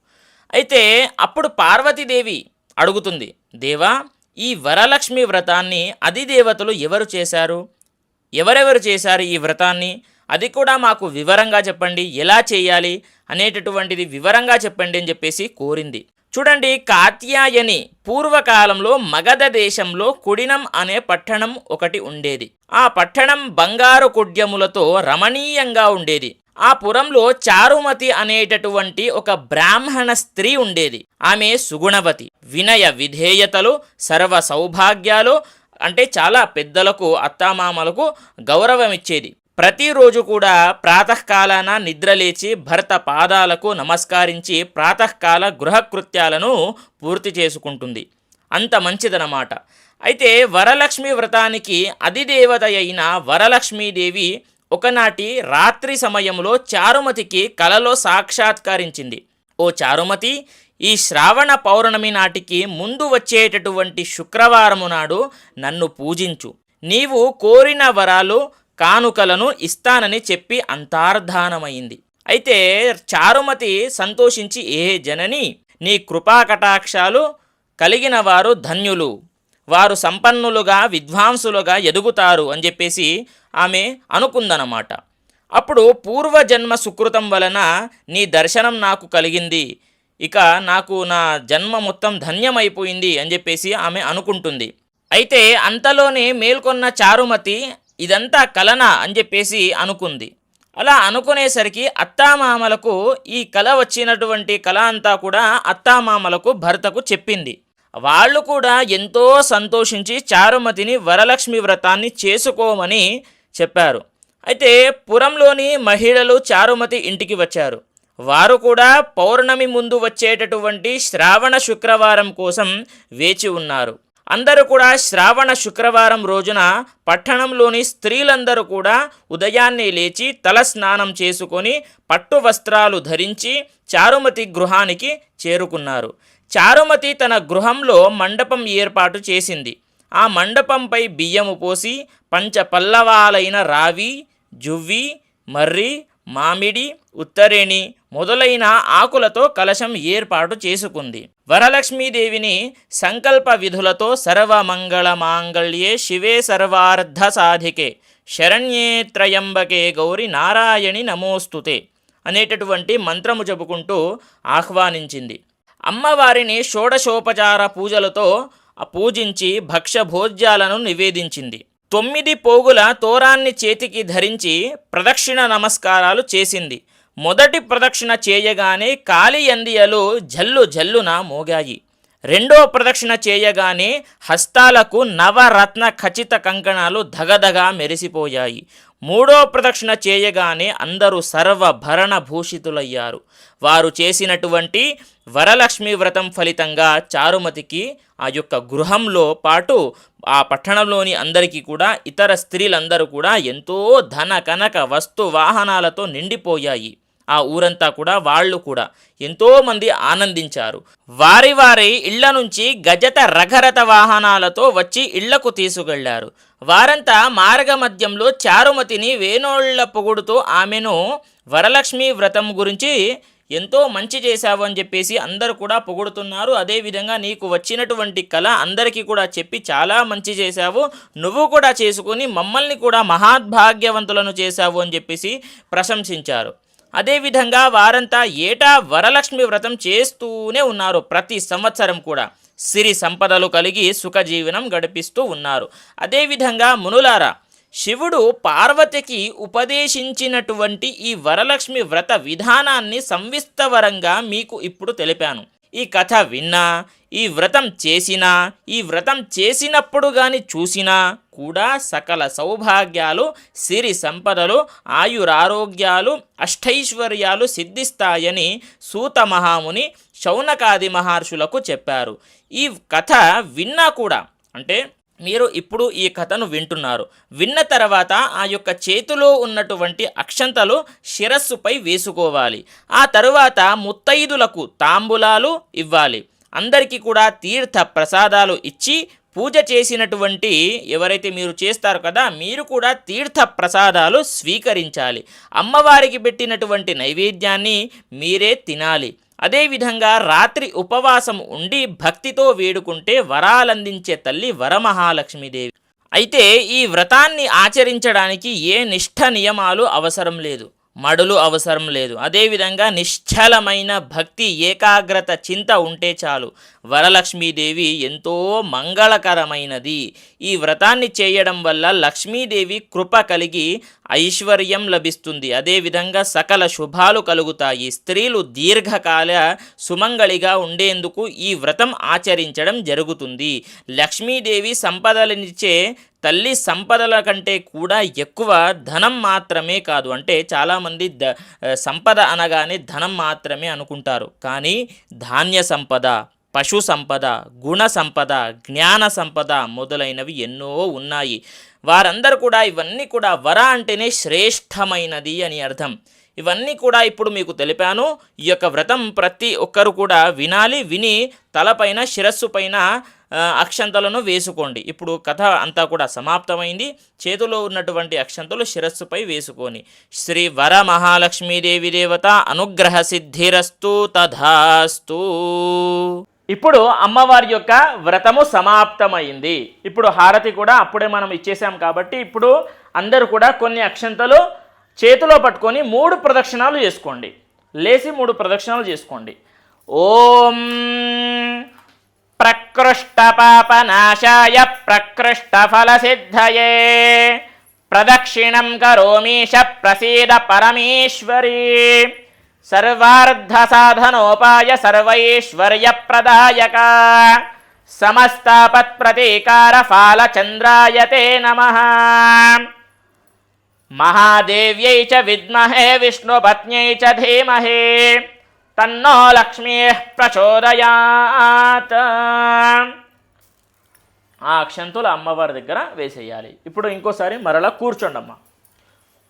అయితే అప్పుడు పార్వతీదేవి అడుగుతుంది, దేవా, ఈ వరలక్ష్మి వ్రతాన్ని అధిదేవతలు ఎవరు చేశారు? ఎవరెవరు చేశారు ఈ వ్రతాన్ని? అది కూడా మాకు వివరంగా చెప్పండి, ఎలా చేయాలి అనేటటువంటిది వివరంగా చెప్పండి అని చెప్పేసి కోరింది. చూడండి, కాత్యాయని పూర్వకాలంలో మగధ దేశంలో కుడినం అనే పట్టణం ఒకటి ఉండేది. ఆ పట్టణం బంగారు కుడ్యములతో రమణీయంగా ఉండేది. ఆ పురంలో చారుమతి అనేటటువంటి ఒక బ్రాహ్మణ స్త్రీ ఉండేది. ఆమె సుగుణవతి, వినయ విధేయతలు, సర్వ సౌభాగ్యాలు, అంటే చాలా పెద్దలకు అత్తామామలకు గౌరవం ఇచ్చేది. ప్రతిరోజు కూడా ప్రాతకాలాన నిద్రలేచి భర్త పాదాలకు నమస్కరించి ప్రాతకాల గృహకృత్యాలను పూర్తి చేసుకుంటుంది. అంత మంచిదనమాట. అయితే వరలక్ష్మి వ్రతానికి అధిదేవత అయిన వరలక్ష్మీదేవి ఒకనాటి రాత్రి సమయంలో చారుమతికి కలలో సాక్షాత్కరించింది. ఓ చారుమతి, ఈ శ్రావణ పౌర్ణమి నాటికి ముందు వచ్చేటటువంటి శుక్రవారము నాడు నన్ను పూజించు. నీవు కోరిన వరాలు కానుకలను ఇస్తానని చెప్పి అంతర్ధానమైంది. అయితే చారుమతి సంతోషించి, ఏ జనని, నీ కృపాకటాక్షాలు కలిగిన వారు ధన్యులు, వారు సంపన్నులుగా విద్వాంసులుగా ఎదుగుతారు అని చెప్పేసి ఆమె అనుకుందనమాట. అప్పుడు పూర్వజన్మ సుకృతం వలన నీ దర్శనం నాకు కలిగింది, ఇక నాకు నా జన్మ మొత్తం ధన్యమైపోయింది అని చెప్పేసి ఆమె అనుకుంటుంది. అయితే అంతలోనే మేల్కొన్న చారుమతి ఇదంతా కలనా అని చెప్పేసి అనుకుంది. అలా అనుకునేసరికి అత్తామామలకు ఈ కల వచ్చినటువంటి కల అంతా కూడా అత్తామామలకు భర్తకు చెప్పింది. వాళ్ళు కూడా ఎంతో సంతోషించి చారుమతిని వరలక్ష్మి వ్రతాన్ని చేసుకోమని చెప్పారు. అయితే పురంలోని మహిళలు చారుమతి ఇంటికి వచ్చారు. వారు కూడా పౌర్ణమి ముందు వచ్చేటటువంటి శ్రావణ శుక్రవారం కోసం వేచి ఉన్నారు. అందరూ కూడా శ్రావణ శుక్రవారం రోజున పట్టణంలోని స్త్రీలందరూ కూడా ఉదయాన్నే లేచి తల స్నానం చేసుకొని పట్టు వస్త్రాలు ధరించి చారుమతి గృహానికి చేరుకున్నారు. చారుమతి తన గృహంలో మండపం ఏర్పాటు చేసింది. ఆ మండపంపై బియ్యము పోసి పంచపల్లవాలైన రావి, జువ్వి, మర్రి, మామిడి, ఉత్తరేణి మొదలైన ఆకులతో కలశం ఏర్పాటు చేసుకుంది. వరలక్ష్మీదేవిని సంకల్ప విధులతో సర్వమంగళ మాంగళ్యే శివే సర్వార్థ సాధికే శరణ్యే త్రయంబకే గౌరి నారాయణి నమోస్తుతే అనేటటువంటి మంత్రము చెప్పుకుంటూ ఆహ్వానించింది. అమ్మవారిని షోడశోపచార పూజలతో పూజించి భక్ష్యభోజ్యాలను నివేదించింది. 9 పోగుల తోరాన్ని చేతికి ధరించి ప్రదక్షిణ నమస్కారాలు చేసింది. మొదటి ప్రదక్షిణ చేయగానే కాలి యందియలు జల్లు జల్లున మోగాయి. రెండో ప్రదక్షిణ చేయగానే హస్తాలకు నవరత్న ఖచ్చిత కంకణాలు ధగధగా మెరిసిపోయాయి. మూడో ప్రదక్షిణ చేయగానే అందరూ సర్వభరణ భూషితులయ్యారు. వారు చేసినటువంటి వరలక్ష్మి వ్రతం ఫలితంగా చారుమతికి ఆ యొక్క గృహంలో పాటు ఆ పట్టణంలోని అందరికీ కూడా ఇతర స్త్రీలందరూ కూడా ఎంతో ధన కనక వస్తు వాహనాలతో నిండిపోయాయి. ఆ ఊరంతా కూడా వాళ్ళు కూడా ఎంతోమంది ఆనందించారు. వారి వారి ఇళ్ల నుంచి గజత రఘరథ వాహనాలతో వచ్చి ఇళ్లకు తీసుకెళ్లారు. వారంతా మార్గమధ్యంలో చారుమతిని వేణోళ్ల పొగుడుతో ఆమెను వరలక్ష్మి వ్రతం గురించి ఎంతో మంచి చేశావు అని చెప్పేసి అందరూ కూడా పొగుడుతున్నారు. అదేవిధంగా నీకు వచ్చినటువంటి కళ అందరికీ కూడా చెప్పి చాలా మంచి చేశావు, నువ్వు కూడా చేసుకుని మమ్మల్ని కూడా మహాద్భాగ్యవంతులను చేశావు అని చెప్పేసి ప్రశంసించారు. అదేవిధంగా వారంతా ఏటా వరలక్ష్మి వ్రతం చేస్తూనే ఉన్నారు. ప్రతి సంవత్సరం కూడా సిరి సంపదలు కలిగి సుఖజీవనం గడిపిస్తూ ఉన్నారు. అదేవిధంగా మునులారా, శివుడు పార్వతికి ఉపదేశించినటువంటి ఈ వరలక్ష్మి వ్రత విధానాన్ని సంవిస్తవరంగా మీకు ఇప్పుడు తెలిపాను. ఈ కథ విన్నా, ఈ వ్రతం చేసినా, ఈ వ్రతం చేసినప్పుడు కానీ చూసినా కూడా సకల సౌభాగ్యాలు, సిరి సంపదలు, ఆయురారోగ్యాలు, అష్టైశ్వర్యాలు సిద్ధిస్తాయని సూత మహాముని శౌనకాది మహర్షులకు చెప్పారు. ఈ కథ విన్నా కూడా, అంటే మీరు ఇప్పుడు ఈ కథను వింటున్నారు, విన్న తర్వాత ఆ యొక్క చేతిలో ఉన్నటువంటి అక్షంతలు శిరస్సుపై వేసుకోవాలి. ఆ తరువాత ముత్తైదులకు తాంబూలాలు ఇవ్వాలి. అందరికీ కూడా తీర్థ ప్రసాదాలు ఇచ్చి పూజ చేసినటువంటి ఎవరైతే మీరు చేస్తారు కదా, మీరు కూడా తీర్థ ప్రసాదాలు స్వీకరించాలి. అమ్మవారికి పెట్టినటువంటి నైవేద్యాన్ని మీరే తినాలి. అదేవిధంగా రాత్రి ఉపవాసం ఉండి భక్తితో వేడుకుంటే వరాలందించే తల్లి వరమహాలక్ష్మీదేవి. అయితే ఈ వ్రతాన్ని ఆచరించడానికి ఏ నిష్ఠ నియమాలు అవసరం లేదు, మడులు అవసరం లేదు. అదేవిధంగా నిశ్చలమైన భక్తి, ఏకాగ్రత, చింత ఉంటే చాలు. వరలక్ష్మీదేవి ఎంతో మంగళకరమైనది. ఈ వ్రతాన్ని చేయడం వల్ల లక్ష్మీదేవి కృప కలిగి ఐశ్వర్యం లభిస్తుంది. అదేవిధంగా సకల శుభాలు కలుగుతాయి. స్త్రీలు దీర్ఘకాల సుమంగళిగా ఉండేందుకు ఈ వ్రతం ఆచరించడం జరుగుతుంది. లక్ష్మీదేవి సంపదలనిచ్చే తల్లి. సంపదల కంటే కూడా ఎక్కువ ధనం మాత్రమే కాదు. అంటే చాలామంది సంపద అనగానే ధనం మాత్రమే అనుకుంటారు. కానీ ధాన్య సంపద, పశు సంపద, గుణ సంపద, జ్ఞాన సంపద మొదలైనవి ఎన్నో ఉన్నాయి. వారందరూ కూడా ఇవన్నీ కూడా వర అంటేనే శ్రేష్టమైనది అని అర్థం. ఇవన్నీ కూడా ఇప్పుడు మీకు తెలిపాను. ఈ యొక్క వ్రతం ప్రతి ఒక్కరు కూడా వినాలి, విని తలపైన శిరస్సు పైన అక్షంతలను వేసుకోండి. ఇప్పుడు కథ అంతా కూడా సమాప్తమైంది. చేతిలో ఉన్నటువంటి అక్షంతలు శిరస్సుపై వేసుకొని శ్రీ వర మహాలక్ష్మీదేవి దేవత అనుగ్రహ సిద్ధిరస్తు తథాస్తు. ఇప్పుడు అమ్మవారి యొక్క వ్రతము సమాప్తమైంది. ఇప్పుడు హారతి కూడా అప్పుడే మనం ఇచ్చేసాం కాబట్టి ఇప్పుడు అందరూ కూడా కొన్ని అక్షంతలు చేతిలో పట్టుకొని 3 ప్రదక్షిణాలు చేసుకోండి. లేచి 3 ప్రదక్షిణాలు చేసుకోండి. ఓం ప్రకృష్ట పాపనాశాయ ప్రకృష్ట ఫలసిద్ధయే ప్రదక్షిణం కరోమీశ ప్రసీద పరమేశ్వరీ సర్వార్థ సాధనోపాయ సర్వైశ్వర్య ప్రదాయక సమస్తాపత్ ప్రతీకార ఫాలచంద్రాయ తే నమః మహాదేవ్యై చ విద్మహే విష్ణుపత్న్యై చ ధీమహి తన్నో లక్ష్మీ ప్రచోదయాత్. ఆ అక్షంతులు అమ్మవారి దగ్గర వేసేయాలి. ఇప్పుడు ఇంకోసారి మరలా కూర్చోండి అమ్మ.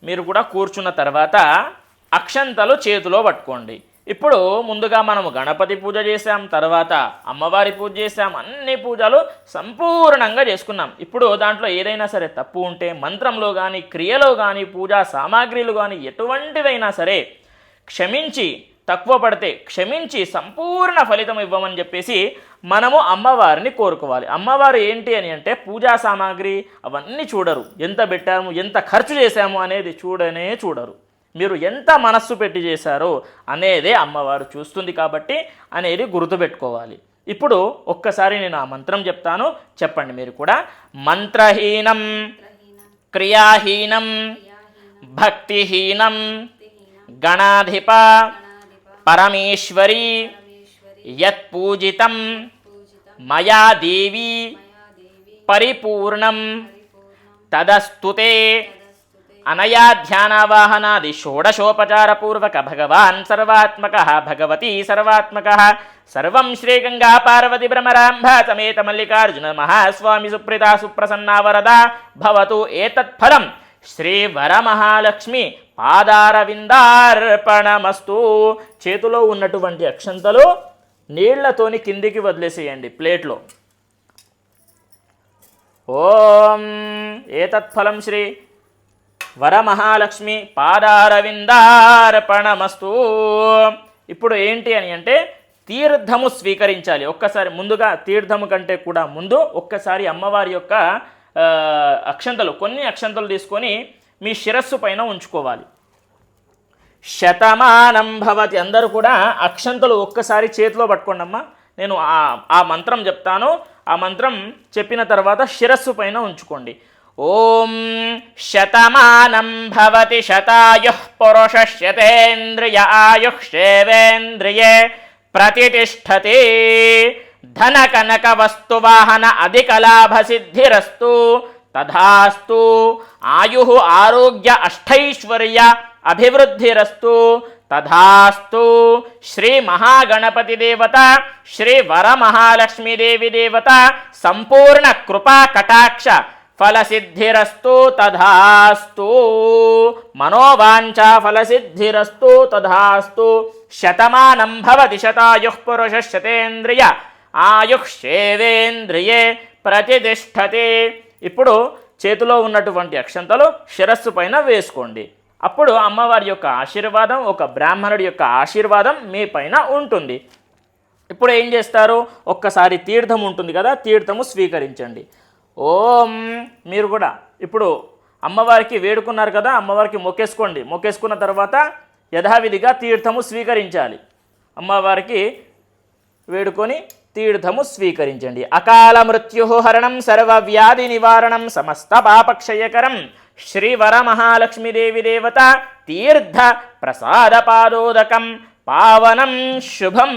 మీరు కూడా కూర్చున్న తర్వాత అక్షంతలు చేతిలో పట్టుకోండి. ఇప్పుడు ముందుగా మనము గణపతి పూజ చేసాం, తర్వాత అమ్మవారి పూజ చేసాం, అన్ని పూజలు సంపూర్ణంగా చేసుకున్నాం. ఇప్పుడు దాంట్లో ఏదైనా సరే తప్పు ఉంటే మంత్రంలో కానీ క్రియలో కానీ పూజా సామాగ్రిలు కానీ ఎటువంటివైనా సరే క్షమించి, తక్కువ పడితే క్షమించి సంపూర్ణ ఫలితం ఇవ్వమని చెప్పేసి మనము అమ్మవారిని కోరుకోవాలి. అమ్మవారు ఏంటి అని అంటే పూజా సామాగ్రి అవన్నీ చూడరు, ఎంత పెట్టాము ఎంత ఖర్చు చేశాము అనేది చూడరు. మీరు ఎంత మనస్సు పెట్టి చేశారో అనేదే అమ్మవారు చూస్తుంది కాబట్టి అనేది గుర్తుపెట్టుకోవాలి. ఇప్పుడు ఒక్కసారి నేను ఆ మంత్రం చెప్తాను, చెప్పండి మీరు కూడా. మంత్రహీనం క్రియాహీనం భక్తిహీనం గణాధిప పరమేశ్వరీ యత్పూజితం మయా దేవి పరిపూర్ణం తదస్తుతే అనయా ధ్యానావాహనాది షోడశోపచారపూర్వక భగవాన్ సర్వాత్మక భగవతి సర్వాత్మక సర్వం శ్రీ గంగా పార్వతి బ్రహ్మరాంభ సమేత మల్లికార్జున మహాస్వామి సుప్రీత సుప్రసన్నా వరదా భవతు. ఏతత్ఫలం శ్రీ వరమహాలక్ష్మి పాదారవిందార్పణమస్తు. చేతిలో ఉన్నటువంటి అక్షంతలు నీళ్లతోని కిందికి వదిలేసేయండి ప్లేట్లో. ఓం ఏతత్ఫలం శ్రీ వరమహాలక్ష్మి పాదారవిందార్పణమస్తు. ఇప్పుడు ఏంటి అని అంటే తీర్థము స్వీకరించాలి. ఒక్కసారి ముందుగా తీర్థము కంటే కూడా ముందు ఒక్కసారి అమ్మవారి యొక్క అక్షంతలు, కొన్ని అక్షంతలు తీసుకొని మీ శిరస్సు పైన ఉంచుకోవాలి. శతమానం భవతి. అందరూ కూడా అక్షంతలు ఒక్కసారి చేతిలో పట్టుకోండి అమ్మా. నేను ఆ మంత్రం చెప్తాను, ఆ మంత్రం చెప్పిన తర్వాత శిరస్సు పైన ఉంచుకోండి. ఓం శతమానం భవతి శతాయుః పురుషః శతేంద్రియ ఆయుః శేవేంద్రియే ప్రతిష్ఠతే ధన కనక వస్తు వాహన అధిక లాభ సిద్ధిరస్తు తథాస్తు. ఆయుః ఆరోగ్య అష్టైశ్వర్య అభివృద్ధిరస్తు తథాస్తు. శ్రీ మహాగణపతి దేవత శ్రీ వరమహాలక్ష్మీదేవి దేవత సంపూర్ణ కృపా కటాక్ష ఫలసిద్ధిరస్తు తథాస్తు. మనోవాంఛా ఫలసిద్ధిరస్తు తథాస్తు. శతమానం భవతి శతాయుః పురుషః శతేంద్రియ ఆయుః శేవేంద్రియే ప్రతిష్ఠతే. ఇప్పుడు చేతిలో ఉన్నటువంటి అక్షంతలు శిరస్సు పైన వేసుకోండి. అప్పుడు అమ్మవారి యొక్క ఆశీర్వాదం, ఒక బ్రాహ్మణుడి యొక్క ఆశీర్వాదం మీ పైన ఉంటుంది. ఇప్పుడు ఏం చేస్తారు, ఒక్కసారి తీర్థం ఉంటుంది కదా, తీర్థము స్వీకరించండి. ఓం. మీరు కూడా ఇప్పుడు అమ్మవారికి వేడుకున్నారు కదా, అమ్మవారికి మొక్కేసుకోండి. మొక్కేసుకున్న తర్వాత యథావిధిగా తీర్థము స్వీకరించాలి. అమ్మవారికి వేడుకొని తీర్థము స్వీకరించండి. అకాల మృత్యుహరణం సర్వవ్యాధి నివారణం సమస్త పాపక్షయకరం శ్రీ వరమహాలక్ష్మీదేవి దేవత తీర్థ ప్రసాద పాదోదకం పావనం శుభం.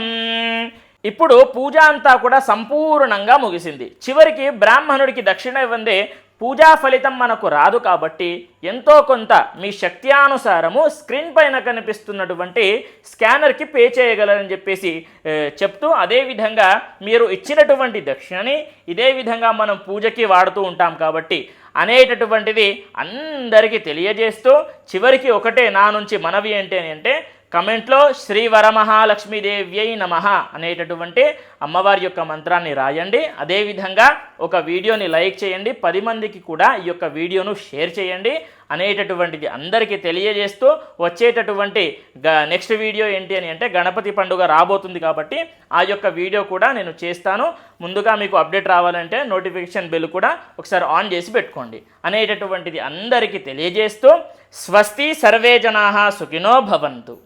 ఇప్పుడు పూజ అంతా కూడా సంపూర్ణంగా ముగిసింది. చివరికి బ్రాహ్మణుడికి దక్షిణ ఇవ్వందే పూజా ఫలితం మనకు రాదు కాబట్టి ఎంతో కొంత మీ శక్త్యానుసారము స్క్రీన్ పైన కనిపిస్తున్నటువంటి స్కానర్కి పే చేయగలరని చెప్పేసి చెప్తూ, అదేవిధంగా మీరు ఇచ్చినటువంటి దక్షిణని ఇదే విధంగా మనం పూజకి వాడుతూ ఉంటాం కాబట్టి అనేటటువంటిది అందరికీ తెలియజేస్తూ చివరికి ఒకటే నా నుంచి మనవి ఏంటి అని అంటే కమెంట్లో శ్రీ వరమహాలక్ష్మీదేవ్యై నమః అనేటటువంటి అమ్మవారి యొక్క మంత్రాన్ని రాయండి. అదేవిధంగా ఒక వీడియోని లైక్ చేయండి, 10 మందికి కూడా ఈ యొక్క వీడియోను షేర్ చేయండి అనేటటువంటిది అందరికీ తెలియజేస్తూ వచ్చేటటువంటి నెక్స్ట్ వీడియో ఏంటి అని అంటే గణపతి పండుగ రాబోతుంది కాబట్టి ఆ యొక్క వీడియో కూడా నేను చేస్తాను. ముందుగా మీకు అప్డేట్ రావాలంటే నోటిఫికేషన్ బెల్ కూడా ఒకసారి ఆన్ చేసి పెట్టుకోండి అనేటటువంటిది అందరికీ తెలియజేస్తూ స్వస్తి సర్వే జనాః సుఖినో భవంతు.